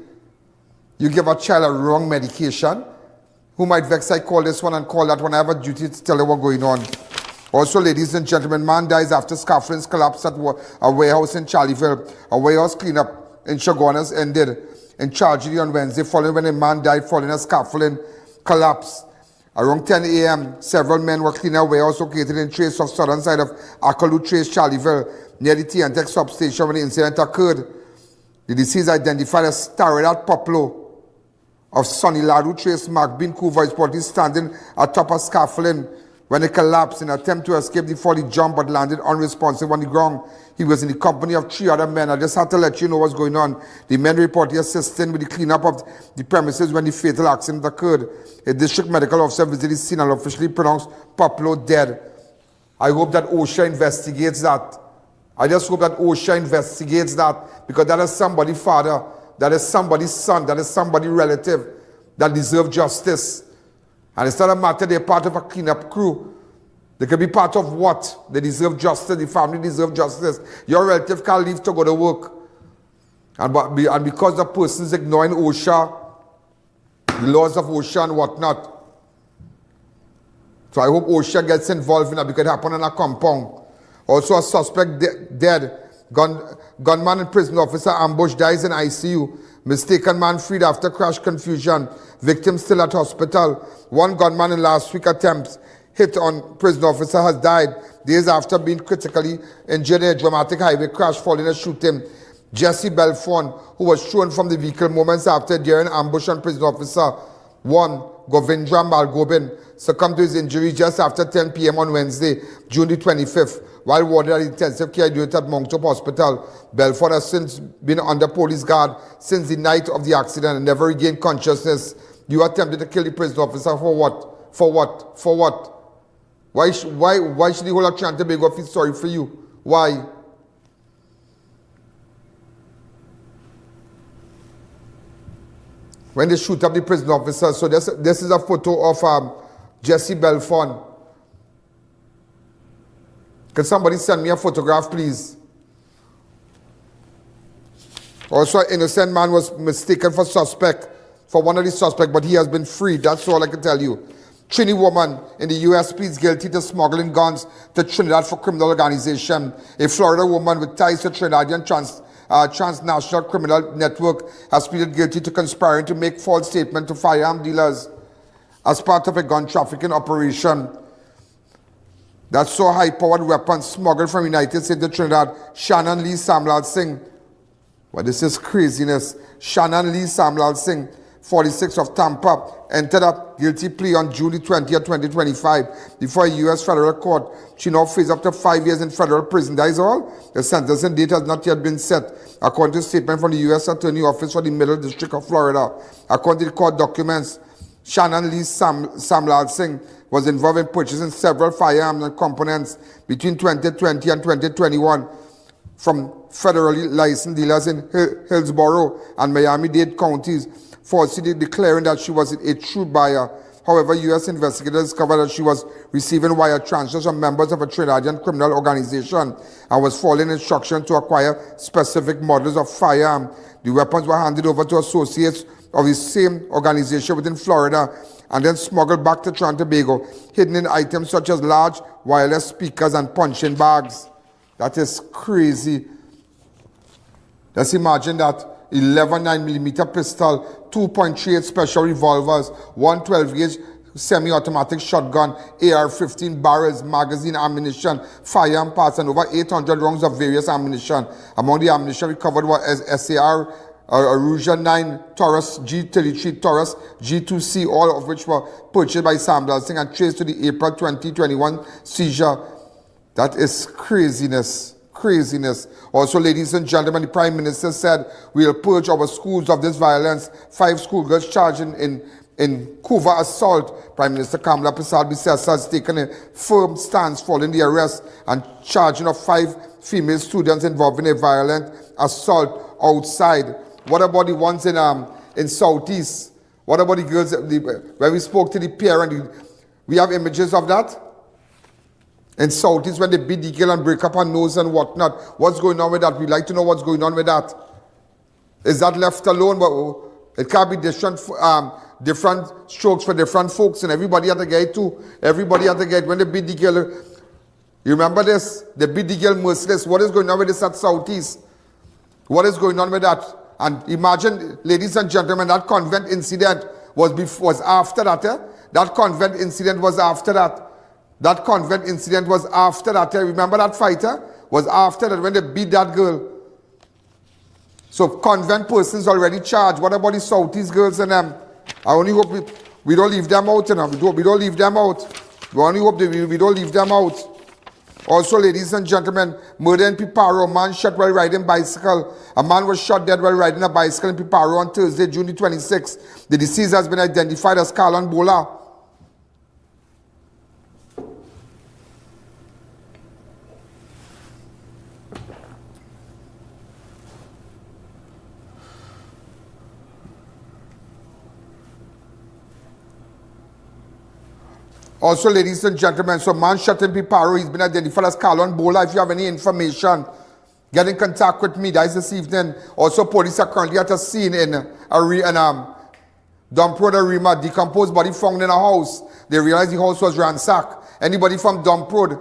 [SPEAKER 2] You give a child a wrong medication. Who might vex? I call this one and call that one. I have a duty to tell you what's going on. Also, ladies and gentlemen, man dies after scaffoldings collapsed at a warehouse in Charleville. A warehouse cleanup in Chaguanas ended in tragedy on Wednesday following when a man died following a scaffolding collapse. Around 10 a.m., several men were cleaning a warehouse located in Trace of southern side of Akalu Trace, Charleville, near the TNTEC substation when the incident occurred. The deceased identified as Trinidad Poplo of Sonny Ladu Trace, Mark Bin Coover, is reportedly standing atop a scaffolding when it collapsed in an attempt to escape before he jumped but landed unresponsive on the ground. He was in the company of 3 other men. I just had to let you know what's going on. The men reportedly assisting with the cleanup of the premises when the fatal accident occurred. A district medical officer visited the scene and officially pronounced Poplo dead. I hope that OSHA investigates that. I just hope that OSHA investigates that, because that is somebody's father, that is somebody's son, that is somebody's relative that deserves justice. And it's not a matter they're part of a cleanup crew. They can be part of what? They deserve justice. The family deserves justice. Your relative can't leave to go to work. And because the person is ignoring OSHA, the laws of OSHA and whatnot. So I hope OSHA gets involved in that, because it happened in a compound. Also a suspect dead. Gunman and prison officer ambushed, dies in ICU. Mistaken man freed after crash confusion. Victim still at hospital. One gunman in last week attempts hit on prison officer has died days after being critically injured in a dramatic highway crash following a shooting. Jesse Belfon, who was thrown from the vehicle moments after during ambush on prison officer 1, Govindra Malgobin, succumbed to his injuries just after 10 p.m. on Wednesday, June the 25th, while warded at intensive care unit at Moncton Hospital. Belfort has since been under police guard since the night of the accident and never regained consciousness. You attempted to kill the prison officer for what? For what? For what? Why should the whole of Trinidad and Tobago feel sorry for you? Why? When they shoot up the prison officer, so this is a photo of Jesse Belfon. Can somebody send me a photograph, please? Also, an innocent man was mistaken for one of the suspects, but he has been freed. That's all I can tell you. Trini woman in the U.S. pleads guilty to smuggling guns to Trinidad for criminal organization. A Florida woman with ties to Trinidadian transnational criminal network has pleaded guilty to conspiring to make false statements to firearm dealers as part of a gun trafficking operation that saw high-powered weapons smuggled from United States to Trinidad. Shannon Lee Samlal Singh. Well, this is craziness. Shannon Lee Samlal Singh, 46 of Tampa, entered a guilty plea on June 20, 2025 before a U.S. federal court. She now faces up to 5 years in federal prison. That is all. The sentencing date has not yet been set, according to a statement from the U.S. Attorney Office for the Middle District of Florida. According to the court documents, Shannon Lee Samlal Singh was involved in purchasing several firearms and components between 2020 and 2021 from federally licensed dealers in Hillsborough and Miami-Dade counties, falsely declaring that she was a true buyer. However, U.S. investigators discovered that she was receiving wire transfers from members of a Trinidadian criminal organization and was following instructions to acquire specific models of firearm. The weapons were handed over to associates of the same organization within Florida and then smuggled back to Trinidad and Tobago, hidden in items such as large wireless speakers and punching bags. That is crazy. Let's imagine that 11 9mm pistol, 2.38 special revolvers, 1 12-gauge semi-automatic shotgun, AR-15 barrels, magazine ammunition, firearm parts, and over 800 rounds of various ammunition. Among the ammunition recovered were SAR, Aruja 9, Taurus, G33, Taurus, G2C, all of which were purchased by Samlal Singh and traced to the April 2021 seizure. That is craziness. Craziness. Also, ladies and gentlemen, the Prime Minister said, we'll purge our schools of this violence. 5 schoolgirls charged in in Cuba assault. Prime Minister Kamala Persad-Bissessar has taken a firm stance following the arrest and charging of 5 female students involved in a violent assault outside. What about the ones in Southeast? What about the girls where we spoke to the parent? We have images of that? In Southeast when they beat the girl and break up her nose and whatnot. What's going on with that? We'd like to know what's going on with that. Is that left alone? But it can't be different strokes for different folks, and everybody at the gate too. Everybody at the gate. When they beat the girl, you remember this? They beat the girl merciless. What is going on with this at Southeast? What is going on with that? And imagine, ladies and gentlemen, that convent incident was after that. That convent incident was after that. That convent incident was after that. Remember that fighter? Was after that when they beat that girl. So convent persons already charged. What about the Southeast girls and them? I only hope we don't leave them out. We don't leave them out. We only hope we don't leave them out. Also, ladies and gentlemen, murder in Piparo. A man shot while riding bicycle. A man was shot dead while riding a bicycle in Piparo on Thursday, June the 26th. The deceased has been identified as Carlon Bola. Also, ladies and gentlemen, so man shot in Piparo, he's been identified as Carlon Bola. If you have any information, get in contact with me. That is this evening. Also, police are currently at a scene in Dump Road Arima. Decomposed body found in a house. They realized the house was ransacked. Anybody from Dump Road,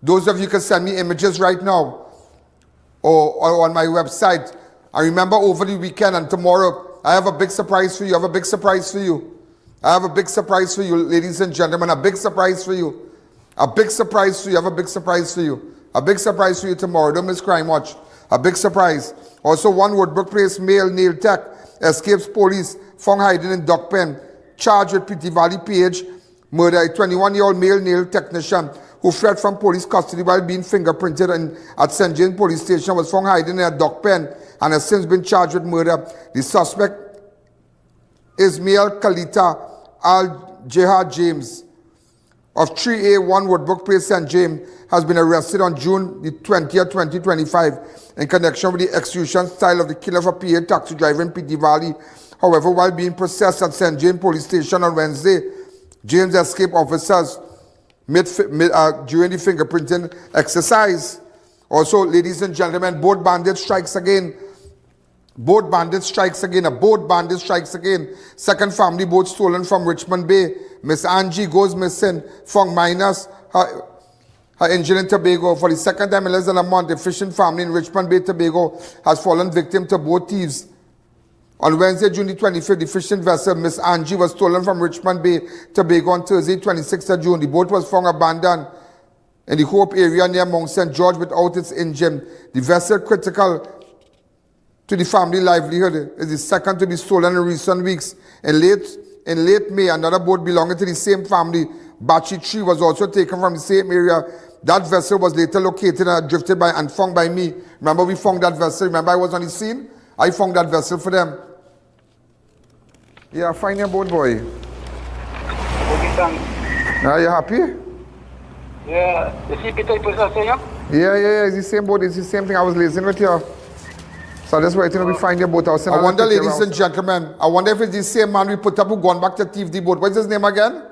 [SPEAKER 2] those of you can send me images right now or on my website. I remember over the weekend and tomorrow, I have a big surprise for you. I have a big surprise for you. I have a big surprise for you, ladies and gentlemen. A big surprise for you. A big surprise for you. I have a big surprise for you. A big surprise for you tomorrow. Don't miss Crime Watch. A big surprise. Also, one Woodbrook Place male nail tech escapes police, found hiding in duck pen. Charged with Pretty Valley PH murder. A 21-year-old male nail technician who fled from police custody while being fingerprinted at St. James Police Station was found hiding in a duck pen and has since been charged with murder. The suspect Ismail Kalita Al-Jihad James of 3A1 Woodbrook Place, St. James, has been arrested on June the 20th, 2025 in connection with the execution style of the killing of a PA taxi driver in Petit Valley. However, while being processed at St. James Police Station on Wednesday, James escaped officers during the fingerprinting exercise. Also, ladies and gentlemen, boat bandit strikes again. Boat bandit strikes again. A boat bandit strikes again. Second family boat stolen from Richmond Bay. Miss Angie goes missing. Found minus her engine in Tobago. For the second time in less than a month, a fishing family in Richmond Bay, Tobago has fallen victim to boat thieves. On Wednesday, June the 25th, the fishing vessel Miss Angie was stolen from Richmond Bay, Tobago on Thursday, 26th of June. The boat was found abandoned in the Hope area near Mount St. George without its engine. The vessel, critical to the family livelihood, is the second to be stolen in recent weeks. In late May, another boat belonging to the same family, Bachi Tree, was also taken from the same area. That vessel was later located and drifted by and found by me. Remember, we found that vessel. Remember, I was on the scene? I found that vessel for them. Yeah, find your boat, boy.
[SPEAKER 18] Okay, thanks.
[SPEAKER 2] Are you happy?
[SPEAKER 18] Yeah, the same type of thing, yeah?
[SPEAKER 2] Yeah, it's the same boat. It's the same thing. I was listening with you. So that's why we find your boat. I wonder, ladies and gentlemen, I wonder if it's the same man we put up who gone back to thief the boat. What's his name again?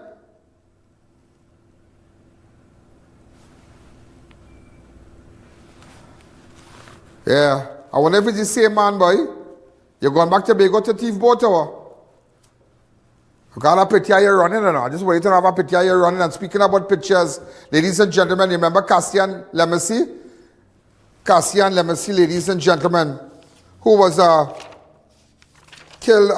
[SPEAKER 2] Yeah. I wonder if it's the same man, boy. You're going back to Tobago to thief boat, or? You got a picture you're running, or not? Just wait to have a picture you're running. And speaking about pictures, ladies and gentlemen, remember Cassian Lemessy? Cassian Lemessy, ladies and gentlemen, who was killed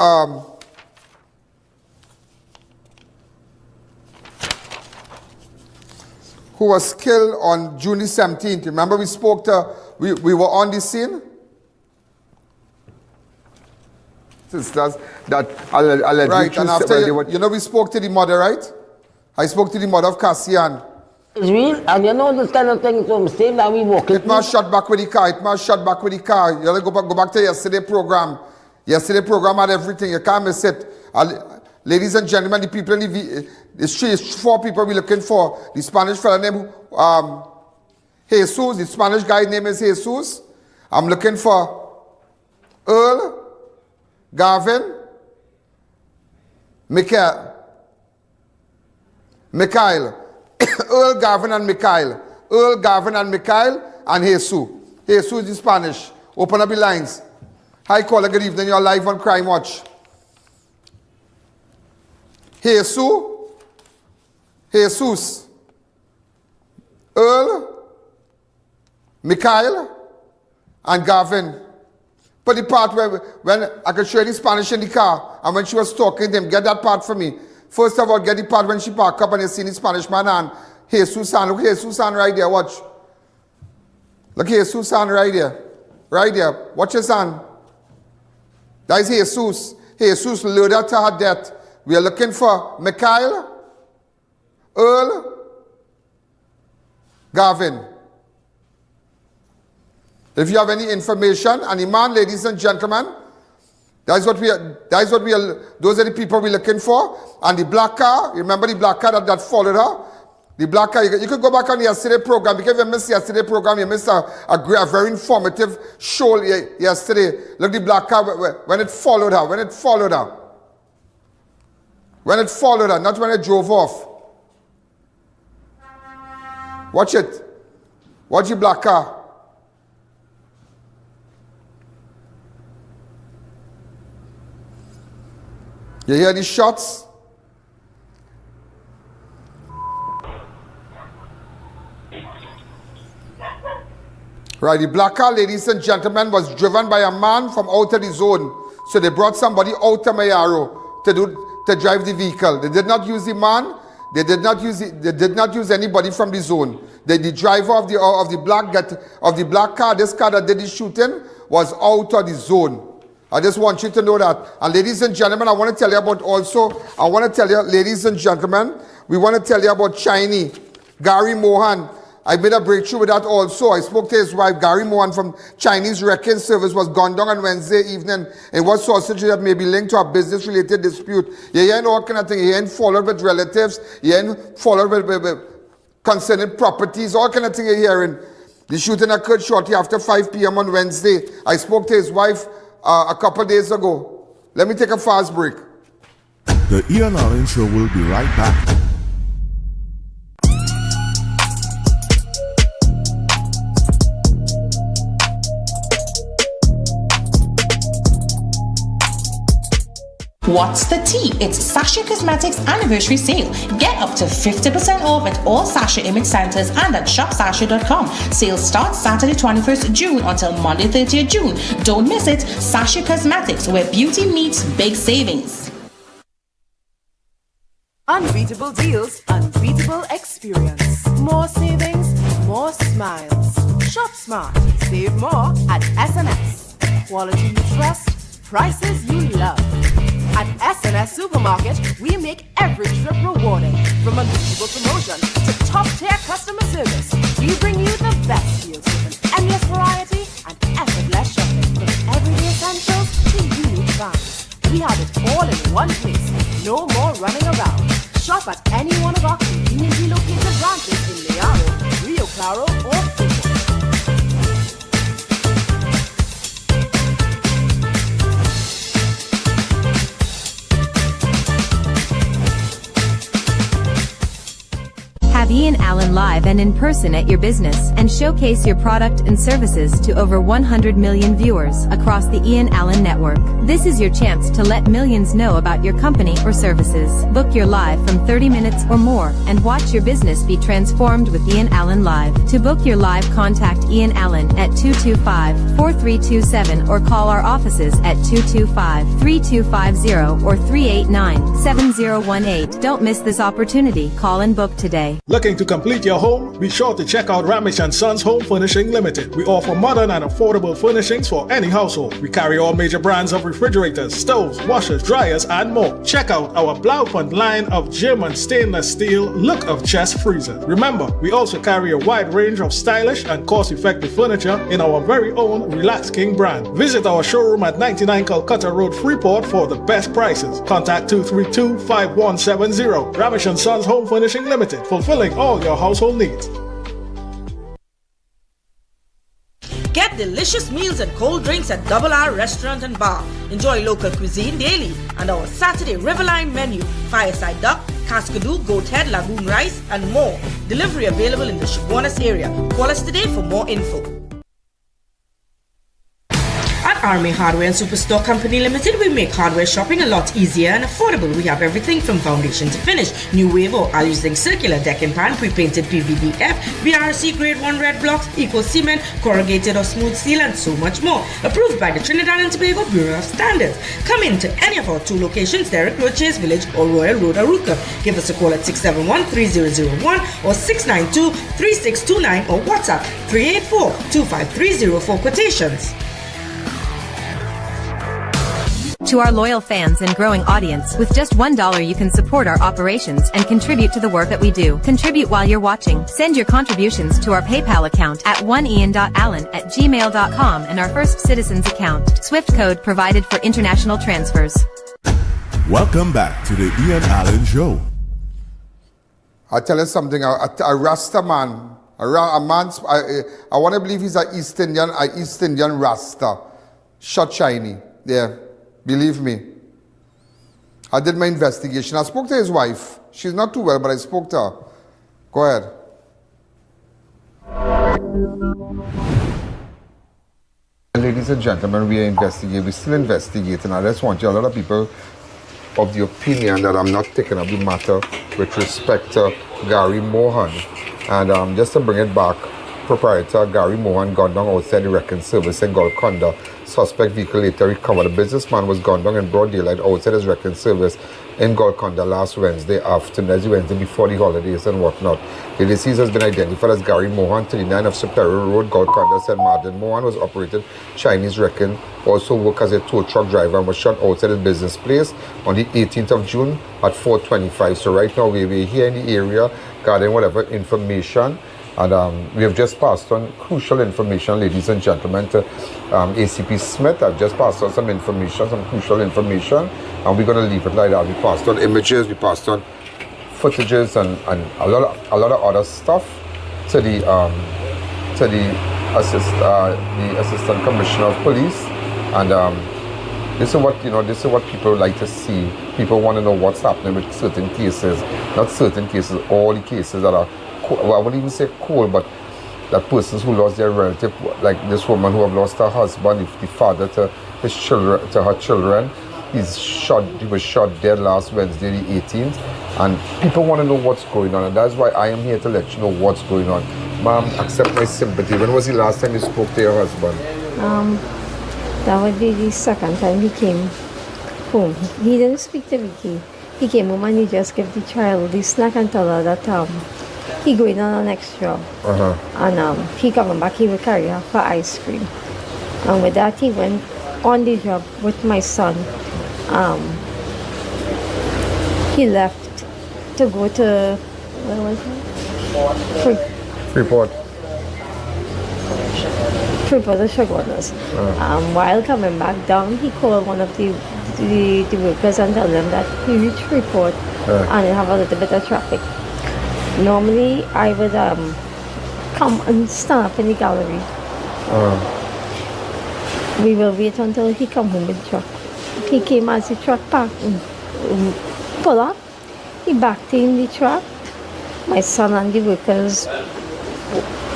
[SPEAKER 2] on June 17th. Remember we spoke to, we were on the scene? Sisters, that allegedly right, and after, we spoke to the mother, right? I spoke to the mother of Cassian.
[SPEAKER 19] It's real, and you know this kind of thing, so same that we walk.
[SPEAKER 2] It must shut back with the car. It must shut back with the car. You gotta go back to yesterday program. Yesterday program had everything. You can't miss it. Ladies and gentlemen, the people in the street is 4 people we're looking for. The Spanish fella named Jesus. The Spanish guy name is Jesus. I'm looking for Earl, Gavin, Mikhail. Earl, Gavin, and Mikhail. Earl, Gavin, and Mikhail, and Jesus. Jesus is the Spanish. Open up the lines. Hi, caller. Good evening. You're live on Crime Watch. Jesus, Earl, Mikhail, and Gavin. But the part where when I could show you the Spanish in the car, and when she was talking to him, get that part for me. First of all, get the part when she parked up and you see the Spanish man and Jesus. Look, Jesus right there. Watch. Look, Jesus right there. Right there. Watch his hand. That is Jesus. Jesus lured her to her death. We are looking for Mikhail, Earl, Gavin. If you have any information, and the man, ladies and gentlemen, those are the people we're looking for. And the black car, remember the black car that followed her? The black car, you could go back on yesterday's program, because if you missed yesterday's program, you missed a very informative show yesterday. Look, the black car, when it followed her, not when it drove off. Watch it. Watch the black car. You hear the shots? Right, the black car, ladies and gentlemen, was driven by a man from out of the zone. So they brought somebody out of Mayaro to drive the vehicle. They did not use the man. They did not use anybody from the zone. The driver of the black car, this car that did the shooting, was out of the zone. I just want you to know that. And ladies and gentlemen, we want to tell you about Chinese, Gary Mohan. I made a breakthrough with that also. I spoke to his wife, Gary Mohan, from Chinese wrecking service, was gone down on Wednesday evening. And what sausage that may be linked to a business-related dispute. You're hearing all kind of things. You're hearing followed with relatives. You're hearing followed with concerning properties. All kind of things you're hearing. The shooting occurred shortly after 5 p.m. on Wednesday. I spoke to his wife a couple days ago. Let me take a fast break.
[SPEAKER 3] The Ian Alleyne Show will be right back.
[SPEAKER 10] What's the tea? It's Sasha Cosmetics anniversary sale. Get up to 50% off at all Sasha image centers and at shopsasha.com. Sale starts Saturday 21st June until Monday 30th June. Don't miss it. Sasha Cosmetics, where beauty meets big savings.
[SPEAKER 20] Unbeatable deals, unbeatable experience. More savings, more smiles. Shop smart, save more at SNS. Quality you trust, prices you love. At SNS Supermarket, we make every trip rewarding. From unbeatable promotion to top-tier customer service, we bring you the best deals with an endless variety and effortless shopping. From everyday essentials to unique finds. We have it all in one place. No more running around. Shop at any one of our conveniently located branches in Mayaro, Rio Claro, or Fuco.
[SPEAKER 6] Have Ian Alleyne live and in person at your business and showcase your product and services to over 100 million viewers across the Ian Alleyne network. This is your chance to let millions know about your company or services. Book your live from 30 minutes or more and watch your business be transformed with Ian Alleyne Live. To book your live, contact Ian Alleyne at 225-4327 or call our offices at 225-3250 or 389-7018. Don't miss this opportunity. Call and book today.
[SPEAKER 21] Looking to complete complete your home, be sure to check out Ramesh & Sons Home Furnishing Limited. We offer modern and affordable furnishings for any household. We carry all major brands of refrigerators, stoves, washers, dryers, and more. Check out our Blaupunkt line of German stainless steel look of chest freezers. Remember, we also carry a wide range of stylish and cost-effective furniture in our very own Relax King brand. Visit our showroom at 99 Calcutta Road, Freeport for the best prices. Contact 232-5170. Ramesh & Sons Home Furnishing Limited, fulfilling all your household needs.
[SPEAKER 22] Get delicious meals and cold drinks at Double R Restaurant and Bar. Enjoy local cuisine daily and our Saturday Riverline menu, fireside duck, cascadoo, goat head, lagoon rice, and more. Delivery available in the Chaguanas area. Call us today for more info. At Army Hardware and Superstore Company Limited, we make hardware shopping a lot easier and affordable. We have everything from foundation to finish, new wave or Alleyne circular deck and pan, pre-painted PVDF, BRC grade 1 red blocks, eco cement, corrugated or smooth steel, and so much more. Approved by the Trinidad and Tobago Bureau of Standards. Come in to any of our 2 locations, Derrick Road, Chase Village, or Royal Road, Aruca. Give us a call at 671-3001 or 692-3629 or WhatsApp 384-2530 for quotations.
[SPEAKER 6] To our loyal fans and growing audience, with just $1 you can support our operations and contribute to the work that we do. Contribute while you're watching. Send your contributions to our PayPal account at oneian.allen@gmail.com and our First Citizens account. Swift code provided for international transfers.
[SPEAKER 3] Welcome back to the Ian Alleyne Show.
[SPEAKER 2] I'll tell you something, a Rasta man, I want to believe he's an East Indian Rasta. Shot shiny, yeah. Believe me. I did my investigation. I spoke to his wife. She's not too well, but I spoke to her. Go ahead. Ladies and gentlemen, we are investigating. We're still investigating. I just want you, a lot of people of the opinion that I'm not taking up the matter with respect to Gary Mohan. And just to bring it back, proprietor Gary Mohan gunned down outside the wrecking service in Golconda. Suspect vehicle later recovered. The businessman was gunned down in broad daylight outside his wrecking service in Golconda last Wednesday afternoon, as Wednesday before the holidays and whatnot. The deceased has been identified as Gary Mohan, 39 of Superior Road, Golconda, St. Martin. Mohan was operated Chinese wrecking, also worked as a tow truck driver and was shot outside his business place on the 18th of June at 4:25. So right now we're here in the area gathering whatever information. And we have just passed on crucial information, ladies and gentlemen, to ACP Smith. I've just passed on some information, some crucial information, and we're going to leave it like that. We passed on images, we passed on footages, and a lot of other stuff to the assistant commissioner of police. And this is what people like to see. People want to know what's happening with certain cases, not certain cases, all the cases that are. Well, I wouldn't even say cold, but that persons who lost their relative, like this woman who have lost her husband, the father to her children, he was shot dead last Wednesday, the 18th, and people want to know what's going on, and that's why I am here to let you know what's going on. Ma'am, accept my sympathy. When was the last time you spoke to your husband?
[SPEAKER 23] That would be the second time he came home. He didn't speak to Vicky. He came home and he just gave the child the snack and tell her that he going on an next job. And he coming back, he will carry her for ice cream. And with that, he went on the job with my son. He left to go to, where was it?
[SPEAKER 2] Freeport.
[SPEAKER 23] Freeport, the Chaguanas. While coming back down, he called one of the workers and told them that he reached Freeport and have a little bit of traffic. Normally, I would come and stand up in the gallery. We will wait until he come home with the truck. He came as the truck parked and pull up. He backed in the truck. My son and the workers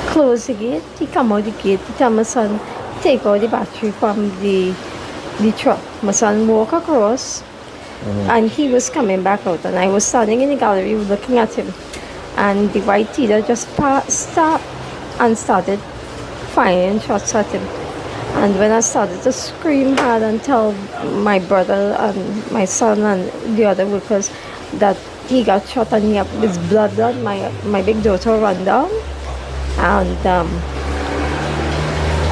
[SPEAKER 23] closed the gate. He come out the gate. He tell my son, take out the battery from the truck. My son walk across and he was coming back out. And I was standing in the gallery looking at him. And the white teeter just stopped and started firing shots at him. And when I started to scream hard and tell my brother and my son and the other workers that he got shot and his blood. My big daughter ran down, and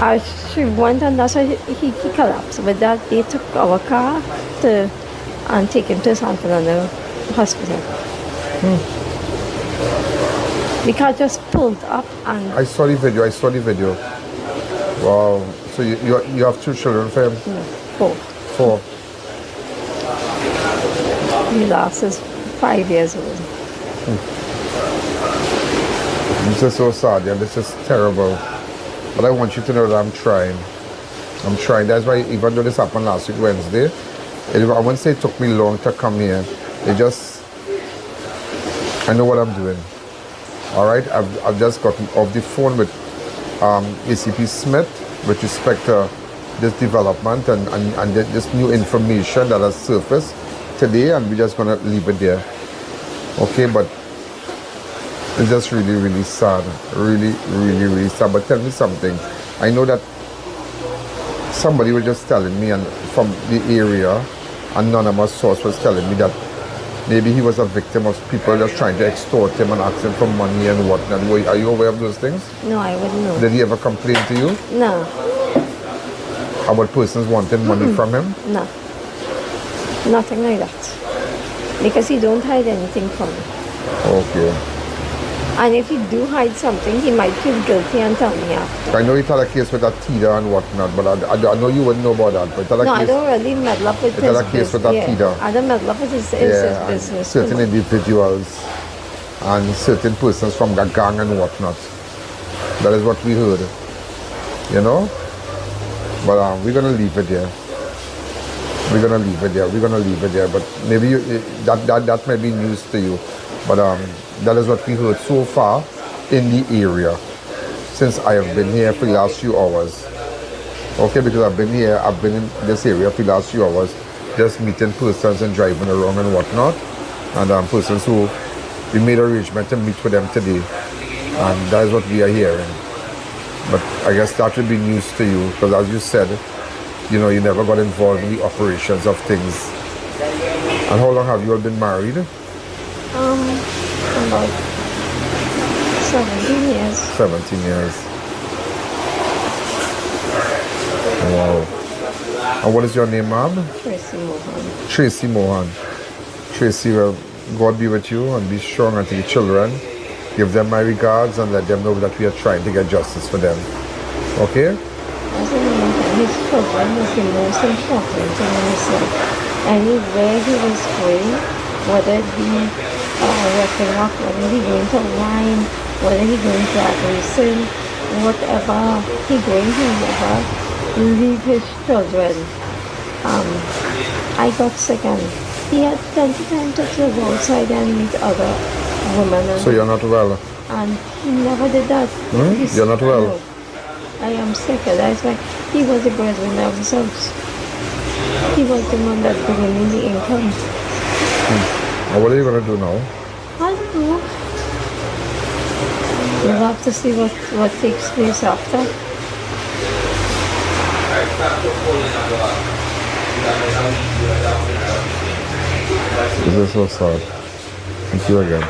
[SPEAKER 23] as she went, and that's why he collapsed. With that, they took our car and take him to San Fernando Hospital. The car just pulled up and...
[SPEAKER 2] I saw the video. Wow. So you have 2 children for him?
[SPEAKER 23] No, 4.
[SPEAKER 2] 4.
[SPEAKER 23] The last is 5 years old.
[SPEAKER 2] This is so sad, and this is terrible. But I want you to know that I'm trying. That's why even though this happened last week, Wednesday, I won't say it took me long to come here. I know what I'm doing. All right, I've just gotten off the phone with ACP Smith with respect to this development and this new information that has surfaced today, and we're just gonna leave it there. Okay, but it's just really, really sad. Really, really, really sad. But tell me something. I know that somebody was just telling me, and from the area, anonymous source was telling me that maybe he was a victim of people just trying to extort him and ask him for money and whatnot. Are you aware of those things?
[SPEAKER 23] No, I wouldn't know.
[SPEAKER 2] Did he ever complain to you?
[SPEAKER 23] No.
[SPEAKER 2] About persons wanting money from him?
[SPEAKER 23] No. Nothing like that. Because he don't hide anything from me.
[SPEAKER 2] Okay.
[SPEAKER 23] And if he do hide something, he might feel guilty and tell me after.
[SPEAKER 2] I know he had a case with that Tida and whatnot, but I know you wouldn't know about that. But
[SPEAKER 23] I don't really meddle up with his
[SPEAKER 2] business. He had a case with that Tida.
[SPEAKER 23] I don't meddle up with his business.
[SPEAKER 2] Certain individuals and certain persons from the gang and whatnot. That is what we heard. You know? But we're going to leave it there. But maybe that may be news to you. But that is what we heard so far in the area since I have been here for the last few hours. Okay, because I've been in this area for the last few hours, just meeting persons and driving around and whatnot. And persons who we made arrangement to meet with them today. And that is what we are hearing. But I guess that will be news to you, because as you said, you know, you never got involved in the operations of things. And how long have you all been married?
[SPEAKER 23] About 17 years.
[SPEAKER 2] 17 years. Wow. And what is your name, ma'am? Tracy Mohan. Tracy, well, God be with you and be strong unto the children. Give them my regards and let them know that we are trying to get justice for them. Okay?
[SPEAKER 23] His children was the most important to himself. Anywhere he was going, whether it be working up, whether he going to wine, whether he going to racing, whatever he going to never leave his children. I got sick and he had plenty time to go outside and meet other women.
[SPEAKER 2] So you're not well?
[SPEAKER 23] And he never did that.
[SPEAKER 2] You're not well?
[SPEAKER 23] No. I am sick, that's why he was the breadwinner of the house. He was the one that brought in the income.
[SPEAKER 2] And what are you going to do now?
[SPEAKER 23] I don't know. We'll have to see what takes place after.
[SPEAKER 2] This is so sad. Thank you again.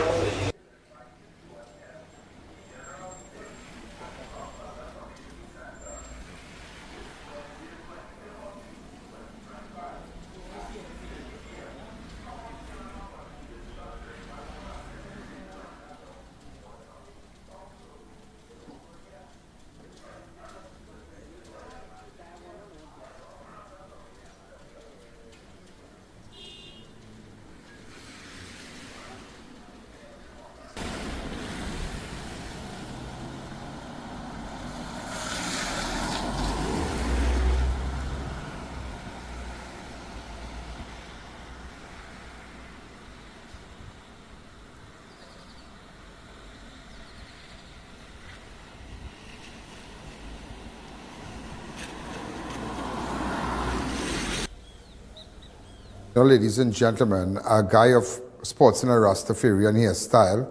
[SPEAKER 2] Now, ladies and gentlemen, a guy of sports in a Rastafarian hairstyle.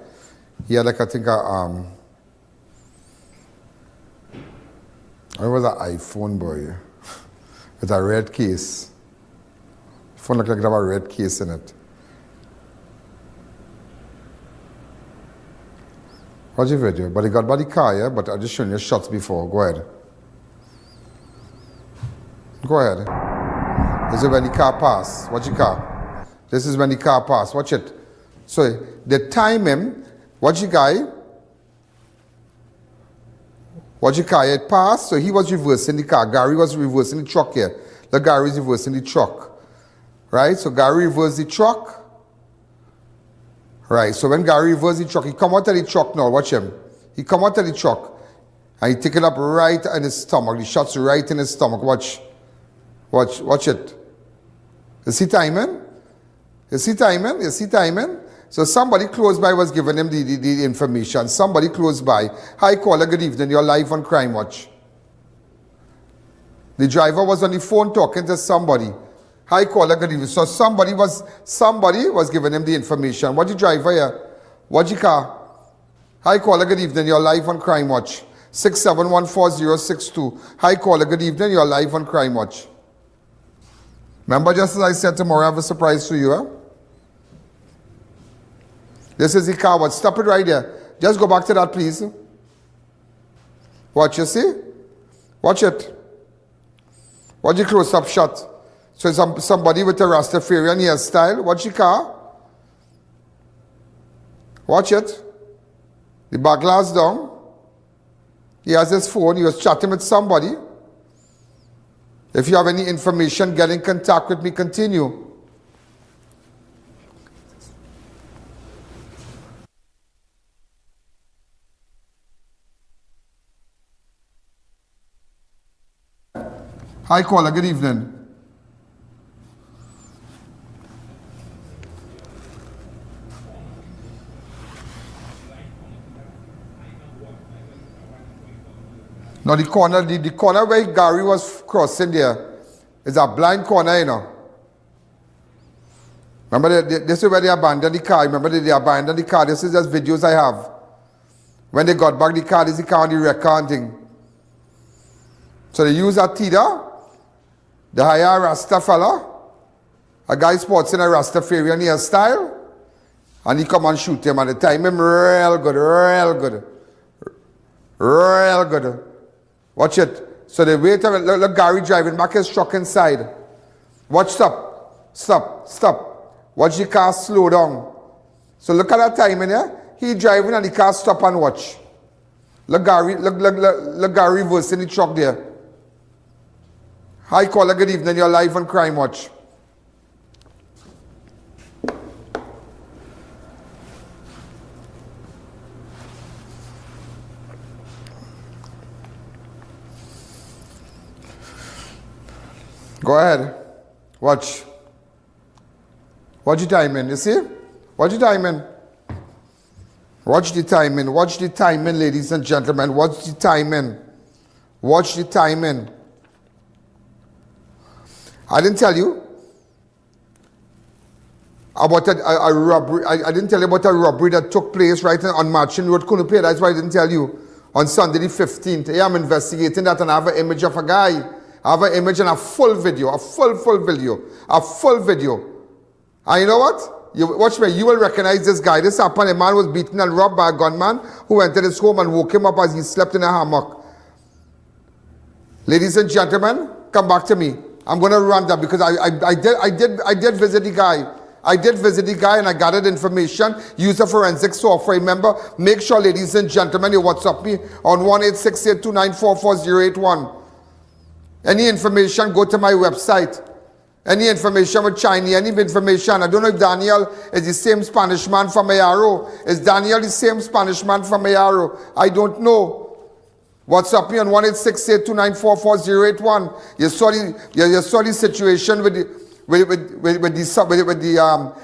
[SPEAKER 2] He had like, I think, it was an iPhone, boy, with a red case. The phone looked like it had a red case in it. Watch the video. But he got by the car, yeah? But I just showing you shots before. Go ahead. Go ahead. This is when the car passed. Watch the car. This is when the car passed. Watch it. So they time him. Watch the guy. Watch the car. It passed. So he was reversing the car. Gary was reversing the truck here. The Gary is reversing the truck. Right? So Gary reversed the truck. Right, so when Gary reversed the truck, he come out of the truck now, watch him. He come out of the truck, and he take it up right in his stomach. The shot's right in his stomach, watch. Watch it. You see timing? You see timing? You see timing? So somebody close by was giving him the information. Somebody close by. Hi caller, good evening, you're live on Crime Watch. The driver was on the phone talking to somebody. Hi caller, good evening. So somebody was giving him the information. What the driver here? What the car? Hi caller, good evening. You're live on Crime Watch. 6714062. Hi caller, good evening. You're live on Crime Watch. Remember, just as I said tomorrow, I have a surprise for you. Huh? This is the car. Watch. Stop it right there. Just go back to that, please. Watch, you see? Watch it. Watch the close-up shot. So somebody with a Rastafarian hairstyle. Watch the car. Watch it. The back glass down. He has his phone. He was chatting with somebody. If you have any information, get in contact with me. Continue. Hi caller, good evening. Now the corner where Gary was crossing there is a blind corner, you know. Remember, this is where they abandoned the car. Remember, they abandoned the car. This is just videos I have. When they got back the car, this is the car on the record thing. So they use a Tida, the higher Rasta fella, a guy sports in a Rastafarian hairstyle, and he come and shoot him. And the time him real good, real good. Real good. Watch it. So they wait, look Gary driving back his truck inside. Watch, stop. Watch the car slow down. So look at that timing here. He driving and the car stop and watch. Look Gary reversing the truck there. Hi caller, good evening. You're live on Crime Watch. Go ahead. Watch. Watch the timing, you see? Watch the timing. Watch the timing. Watch the timing, ladies and gentlemen. Watch the timing. Watch the timing. I didn't tell you about a robbery. I didn't tell you about a robbery that took place right on Marching Road, Kunupe. That's why I didn't tell you. On Sunday the 15th. Yeah, I'm investigating that and I have an image of a guy. I have an image and a full video, a full video. And you know what? Watch me, you will recognize this guy. This happened, a man was beaten and robbed by a gunman who entered his home and woke him up as he slept in a hammock. Ladies and gentlemen, come back to me. I'm going to run that because I did visit the guy. I did visit the guy and I gathered information. Use a forensic software. Remember, make sure, ladies and gentlemen, you WhatsApp me on 1-868-294-4081. Any information, go to my website. Any information with Chinese, any information. I don't know if Daniel is the same Spanish man from Mayaro. Is Daniel the same Spanish man from Mayaro? I don't know. WhatsApp me on 1-868-294-4081. You saw the situation with the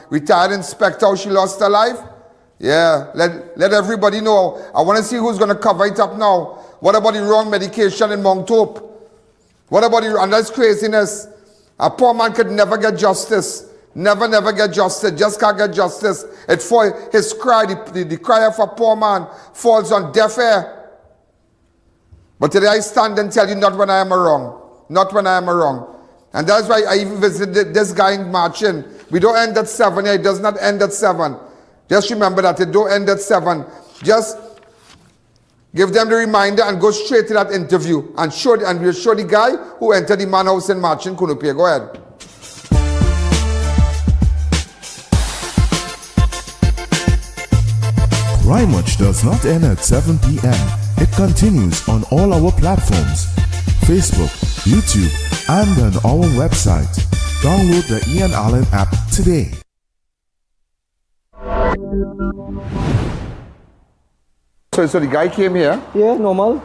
[SPEAKER 2] retired inspector, how she lost her life? Yeah, let everybody know. I want to see who's going to cover it up now. What about the wrong medication in Mount Hope? What about the, and that's craziness. A poor man could never get justice. Never get justice. Just can't get justice. It's for his cry, the cry of a poor man falls on deaf ear. But today I stand and tell you not when I am wrong. Not when I am wrong. And that's why I even visited this guy in Marching. We don't end at 7 here. It does not end at 7. Just remember that. It don't end at 7. Just Give them the reminder and go straight to that interview and we'll show the guy who entered the man house in Marchin Kunupia. Go ahead.
[SPEAKER 3] Crime Watch does not end at 7 p.m. It continues on all our platforms, Facebook, YouTube, and on our website. Download the Ian Alleyne app today.
[SPEAKER 2] So the guy came here?
[SPEAKER 4] Yeah, normal.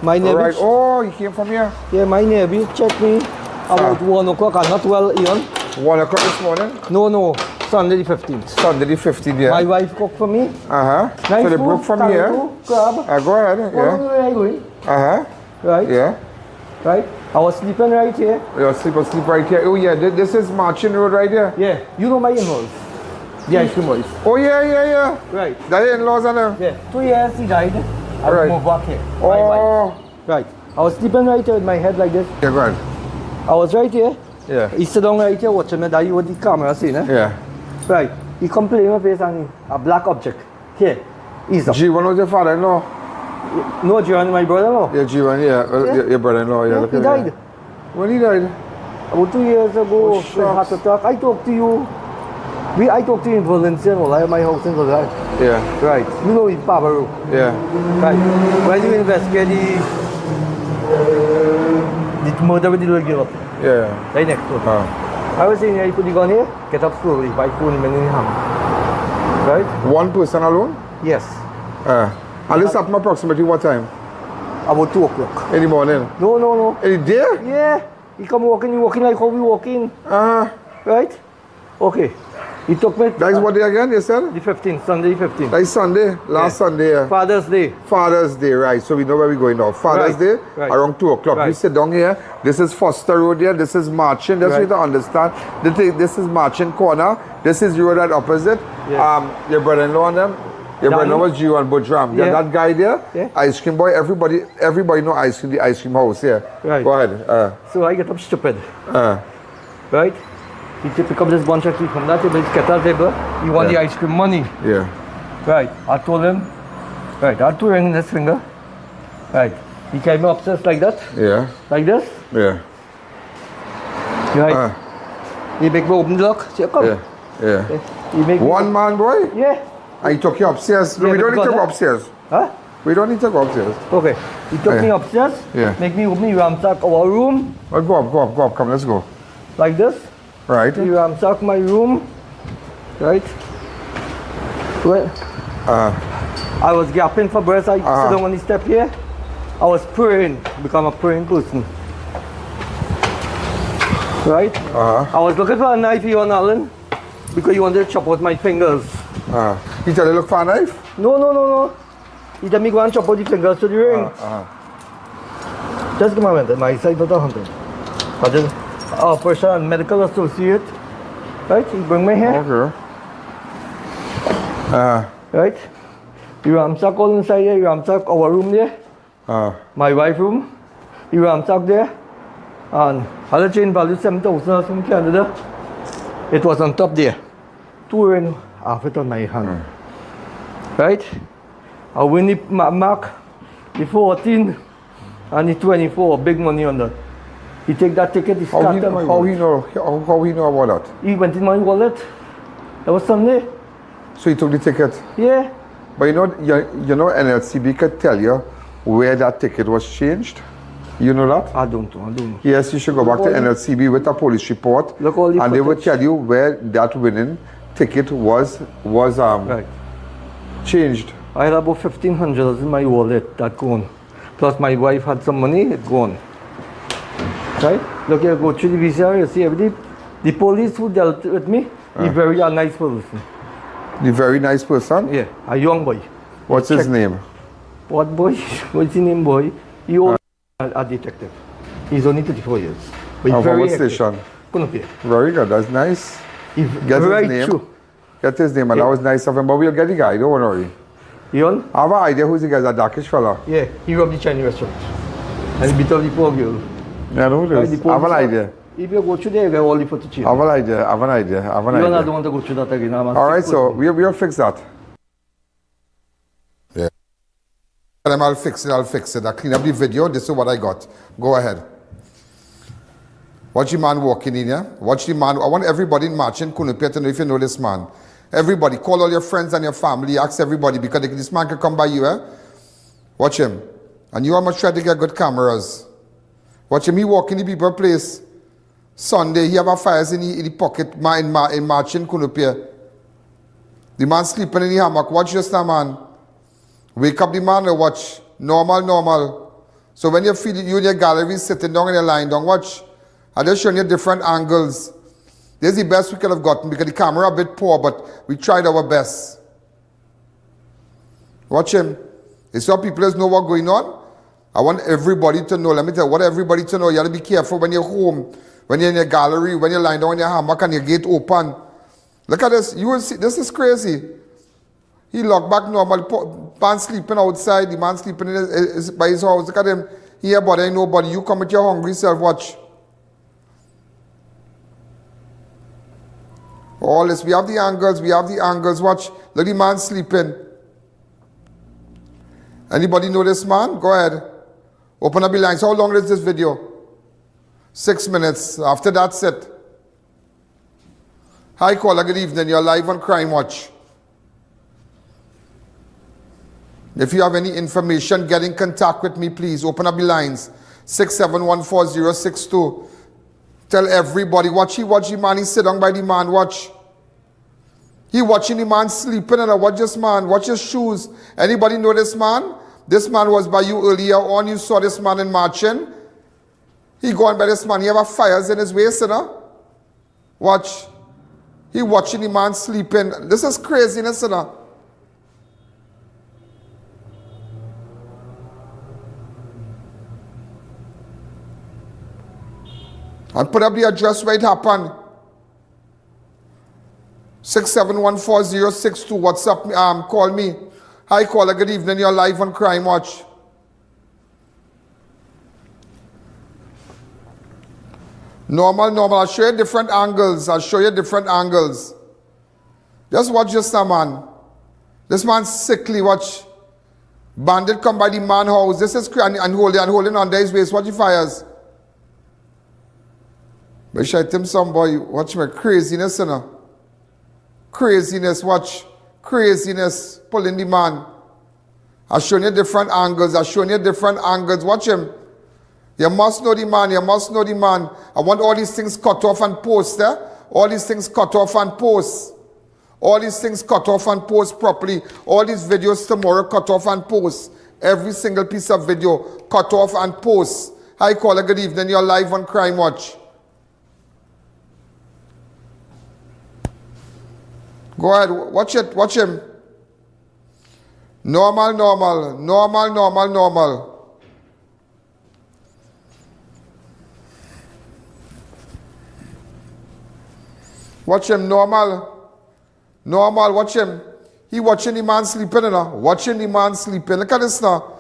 [SPEAKER 4] My neighbor.
[SPEAKER 2] Right. Oh, he came from here?
[SPEAKER 4] Yeah, my neighbor checked me about 1 o'clock. I'm not well, Ian.
[SPEAKER 2] 1 o'clock this morning?
[SPEAKER 4] No. Sunday the 15th.
[SPEAKER 2] Sunday the 15th, yeah.
[SPEAKER 4] My wife cooked for me.
[SPEAKER 2] Nice
[SPEAKER 4] so
[SPEAKER 2] they broke from here?
[SPEAKER 4] Crab.
[SPEAKER 2] Go ahead, yeah.
[SPEAKER 4] Right.
[SPEAKER 2] Yeah.
[SPEAKER 4] Right. I was sleeping right here.
[SPEAKER 2] You sleep right here. Oh yeah, this is Marchin Road right here?
[SPEAKER 4] Yeah. You know my in-laws. The ice cream boys.
[SPEAKER 2] Oh yeah.
[SPEAKER 4] Right.
[SPEAKER 2] The in-laws are there?
[SPEAKER 4] Yeah. 2 years he died. I moved back here.
[SPEAKER 2] Oh.
[SPEAKER 4] Right. I was sleeping right here with my head like this.
[SPEAKER 2] Yeah, go ahead.
[SPEAKER 4] I was right here.
[SPEAKER 2] Yeah.
[SPEAKER 4] He sit down right here watching me die with the camera scene.
[SPEAKER 2] Yeah.
[SPEAKER 4] Right. He come play in my face and a black object. Here. He's up.
[SPEAKER 2] G1 was your father-in-law?
[SPEAKER 4] No, G1 my brother-in-law.
[SPEAKER 2] Yeah, G1, yeah. Your brother-in-law, yeah.
[SPEAKER 4] He died.
[SPEAKER 2] When he died?
[SPEAKER 4] About 2 years ago. Heart attack. I talked to you. I talked to you in Valencia, at my house in Valencia.
[SPEAKER 2] Yeah.
[SPEAKER 4] Right. You know in Pabaro.
[SPEAKER 2] Yeah.
[SPEAKER 4] Right. When you investigate the murder with the little girl.
[SPEAKER 2] Yeah.
[SPEAKER 4] Right next door. I was saying, you put the gun here, get up slowly, by putting him in the hand. Right?
[SPEAKER 2] One person alone?
[SPEAKER 4] Yes.
[SPEAKER 2] And this happened approximately what time?
[SPEAKER 4] About 2 o'clock.
[SPEAKER 2] In the morning?
[SPEAKER 4] No.
[SPEAKER 2] In the day?
[SPEAKER 4] Yeah. He come walking like how we walking. Right? Okay. He took me.
[SPEAKER 2] That is what day again, you said?
[SPEAKER 4] The 15th, Sunday the 15th.
[SPEAKER 2] That is Sunday? Last Sunday, yeah.
[SPEAKER 4] Father's Day.
[SPEAKER 2] Father's Day, right. So we know where we're going now. Father's Day, around 2 o'clock.
[SPEAKER 4] Right.
[SPEAKER 2] We sit down here. This is Foster Road here. This is Marchin. That's what you understand. This is Marchin Corner. This is road right opposite. Yeah. Your brother-in-law and them. Your brother-in-law was Jew and Butram. Yeah. That guy there, ice cream boy. Everybody know ice cream, the ice cream house here.
[SPEAKER 4] Right.
[SPEAKER 2] Go ahead.
[SPEAKER 4] So I get up stupid. Right? He pick up this bunch of tea from that table, his kettle table. He want the ice cream money.
[SPEAKER 2] Yeah.
[SPEAKER 4] Right. I told him. Right. I had 2 rings in his finger. Right. He came upstairs like that.
[SPEAKER 2] Yeah.
[SPEAKER 4] Like this.
[SPEAKER 2] Yeah.
[SPEAKER 4] Right. He make me open the lock. Say, come.
[SPEAKER 2] Yeah.
[SPEAKER 4] He make
[SPEAKER 2] one man boy?
[SPEAKER 4] Yeah.
[SPEAKER 2] And he took you upstairs. No, we don't need to go upstairs.
[SPEAKER 4] Huh?
[SPEAKER 2] We don't need to go upstairs.
[SPEAKER 4] Okay. He took me upstairs.
[SPEAKER 2] Yeah.
[SPEAKER 4] Make me open the ramsack our room.
[SPEAKER 2] Well, go up. Come, let's go.
[SPEAKER 4] Like this.
[SPEAKER 2] Right.
[SPEAKER 4] He ramsack my room. Right. Well. I was gapping for breath. I sit down on the step here. I was praying. Become a praying person. Right. I was looking for a knife here on Alleyne because he wanted to chop out my fingers.
[SPEAKER 2] He tell you look for a knife?
[SPEAKER 4] No. He tell me go and chop out the fingers to the ring. Just give me a minute. My side not 100. I just person and medical associate. Right? He bring me here.
[SPEAKER 2] Okay.
[SPEAKER 4] Right? You ramsack all inside here. You ramsack our room there. My wife's room. You ramsack there. And other chain value 7,000 from Canada. It was on top there. 2 ring half it on my hand. Right? I win the mark, the 14 and the 24, big money on that. He take that ticket, he scattered my wallet.
[SPEAKER 2] How he know about that?
[SPEAKER 4] He went in my wallet. That was Sunday.
[SPEAKER 2] So he took the ticket?
[SPEAKER 4] Yeah.
[SPEAKER 2] But you know NLCB could tell you where that ticket was changed? You know that?
[SPEAKER 4] I don't know.
[SPEAKER 2] Yes, you should go back to NLCB with a police report.
[SPEAKER 4] Look all the
[SPEAKER 2] and they will tell you where that winning ticket was changed.
[SPEAKER 4] I had about 1,500 in my wallet that gone. Plus my wife had some money, it gone. Right? Look here, go through the VCR, you see everything. The police who dealt with me, he very nice person.
[SPEAKER 2] The very nice person?
[SPEAKER 4] Yeah, a young boy.
[SPEAKER 2] What's his name?
[SPEAKER 4] What boy? What's his name, boy? He was a detective. He's only 34 years. But he's very
[SPEAKER 2] what station?
[SPEAKER 4] Kunupia.
[SPEAKER 2] Very good, that's nice.
[SPEAKER 4] Get his name. True.
[SPEAKER 2] Get his name, and that was nice of him. But we'll get the guy, don't worry.
[SPEAKER 4] You
[SPEAKER 2] I have an idea who's the guy, that darkish fella.
[SPEAKER 4] Yeah, he robbed the Chinese restaurant. And he beat up the poor girl.
[SPEAKER 2] Yeah, I know this. I have an idea.
[SPEAKER 4] If you go through there, you get all the footage.
[SPEAKER 2] I have an idea.
[SPEAKER 4] You don't want to go through that again.
[SPEAKER 2] Alright, so we'll fix that. Yeah. I'll fix it. I'll clean up the video. This is what I got. Go ahead. Watch the man walking in here. Watch the man. I want everybody in Marchin Kunupia to know if you know this man. Everybody, call all your friends and your family. Ask everybody because this man can come by you. Watch him. And you must try to get good cameras. Watch him. He walk in the people place. Sunday, he have a fires in the pocket in Marchin Kunupia. The man sleeping in the hammock. Watch this now, man. Wake up the man and watch. Normal. So when you feel you in your gallery sitting down in your line down, watch. I just showing you different angles. This is the best we could have gotten because the camera a bit poor, but we tried our best. Watch him. You see how people know what's going on? I want everybody to know. Let me tell you, what everybody to know. You have to be careful when you're home, when you're in your gallery, when you're lying down in your hammock and your gate open. Look at this. You will see. This is crazy. He locked back normal. Man sleeping outside. The man sleeping by his house. Look at him. He ain't bothering nobody. You come with your hungry self. Watch. All this. We have the angles. Watch. Look, the man sleeping. Anybody know this man? Go ahead. Open up the lines. How long is this video? 6 minutes. After that's it. Hi, caller. Good evening. You're live on Crime Watch. If you have any information, get in contact with me, please. Open up the lines. 6714062. Tell everybody. Watch the man. He sit down by the man. Watch. He watching the man sleeping and I watch this man. Watch his shoes. Anybody know this man? This man was by you earlier on. You saw this man in Marchin. He going by this man. He have a fires in his waist, you know? Watch. He watching the man sleeping. This is craziness, you know? And put up the address where it happened. 6714062. What's up? Call me. Hi, caller. Good evening. You're live on Crime Watch. Normal. I'll show you different angles. Just watch this now, man. This man's sickly. Watch. Bandit come by the man house. This is crazy. And holding under his waist. Watch the fires. But shite him some boy. Watch me. Craziness, you know. Craziness. Watch. Craziness. Pulling the man. I'm showing you different angles. Watch him. You must know the man. I want all these things cut off and post. All these things cut off and post properly. All these videos tomorrow cut off and post. Every single piece of video cut off and post. Hi, caller. Good evening. You're live on Crime Watch. Go ahead. Watch him. Normal. Watch him. Normal. Watch him. He watching the man sleeping, you know? Look at this now.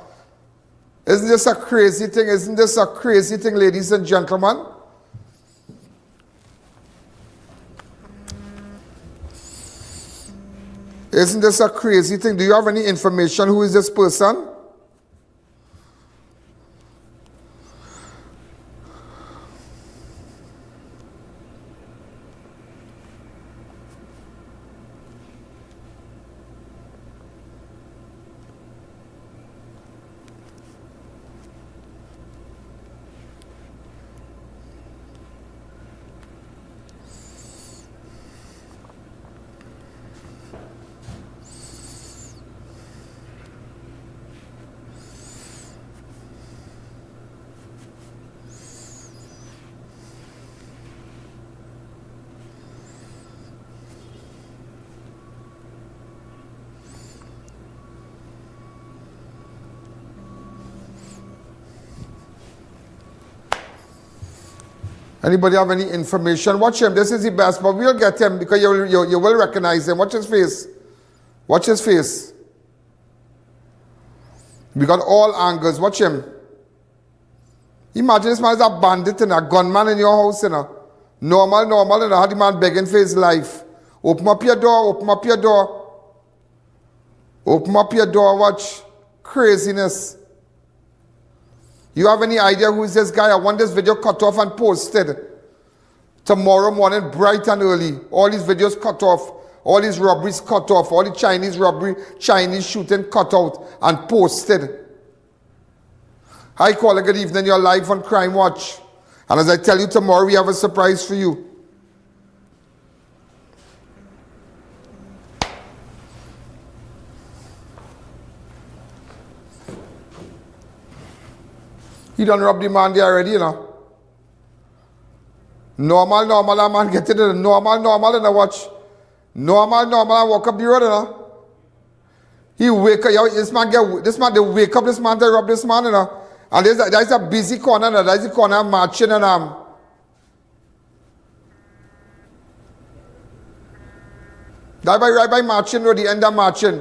[SPEAKER 2] Isn't this a crazy thing, ladies and gentlemen? Isn't this a crazy thing? Do you have any information? Who is this person? Anybody have any information? Watch him. This is the best, but we'll get him because you will recognize him. Watch his face. We got all angles. Watch him. Imagine this man is a bandit and a gunman in your house, you know. Normal, and how the man begging for his life. Open up your door. Watch. Craziness. You have any idea who is this guy? I want this video cut off and posted tomorrow morning, bright and early. All these videos cut off. All these robberies cut off. All the Chinese robbery, Chinese shooting cut out and posted. Hi, caller. Good evening. You're live on Crime Watch. And as I tell you, tomorrow we have a surprise for you. He done rob the man there already, you know. Normal, a man get it. Normal, and I watch. Normal, I walk up the road, you know. He wake up, this man, they wake up this man to rob this man, you know. And there's a busy corner, you know. There's a corner marching, and right by Marching Road, the end of Marching.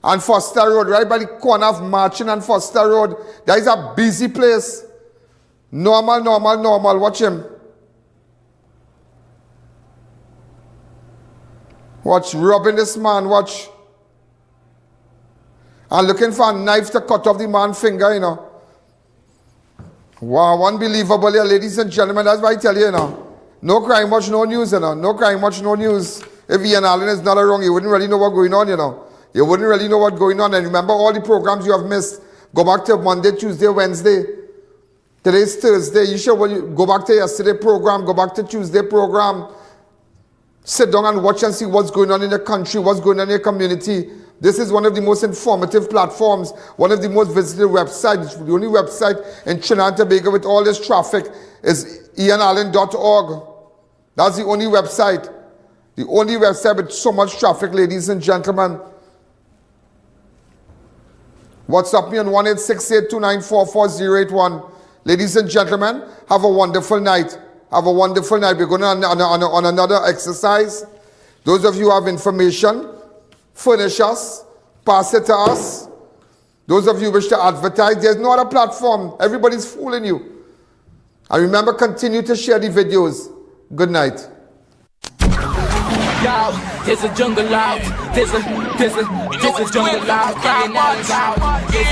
[SPEAKER 2] And Foster Road, right by the corner of Marching and Foster Road. There is a busy place. Normal. Watch him. Watch, robbing this man, watch. And looking for a knife to cut off the man's finger, you know. Wow, unbelievable here, ladies and gentlemen. That's why I tell you, you know. No Crime Watch, no news, you know. No Crime Watch, no news. If Ian Alleyne is not wrong, you wouldn't really know what's going on, you know. You wouldn't really know what's going on. And remember all the programs you have missed. Go back to Monday, Tuesday, Wednesday. Today's Thursday. You should go back to yesterday program. Go back to Tuesday program. Sit down and watch and see what's going on in the country, what's going on in your community. This is one of the most informative platforms, one of the most visited websites. The only website in Trinidad and Tobago with all this traffic is ianalleyne.org. That's the only website. The only website with so much traffic, ladies and gentlemen. WhatsApp me on 1-868-294-4081. Ladies and gentlemen, have a wonderful night. Have a wonderful night. We're going on another exercise. Those of you who have information, furnish us, pass it to us. Those of you who wish to advertise, there's no other platform. Everybody's fooling you. And remember, continue to share the videos. Good night.
[SPEAKER 1] Yo, there's a jungle out. There's a jungle out. There's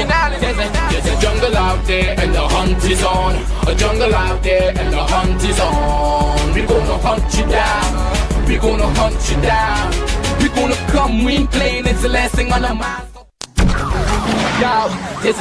[SPEAKER 1] a jungle out there and the hunt is on. A jungle out there and the hunt is on. We're gonna hunt you down. We're gonna hunt you down. We're gonna come, we ain't playing, it's the last thing on our minds. Yo, there's a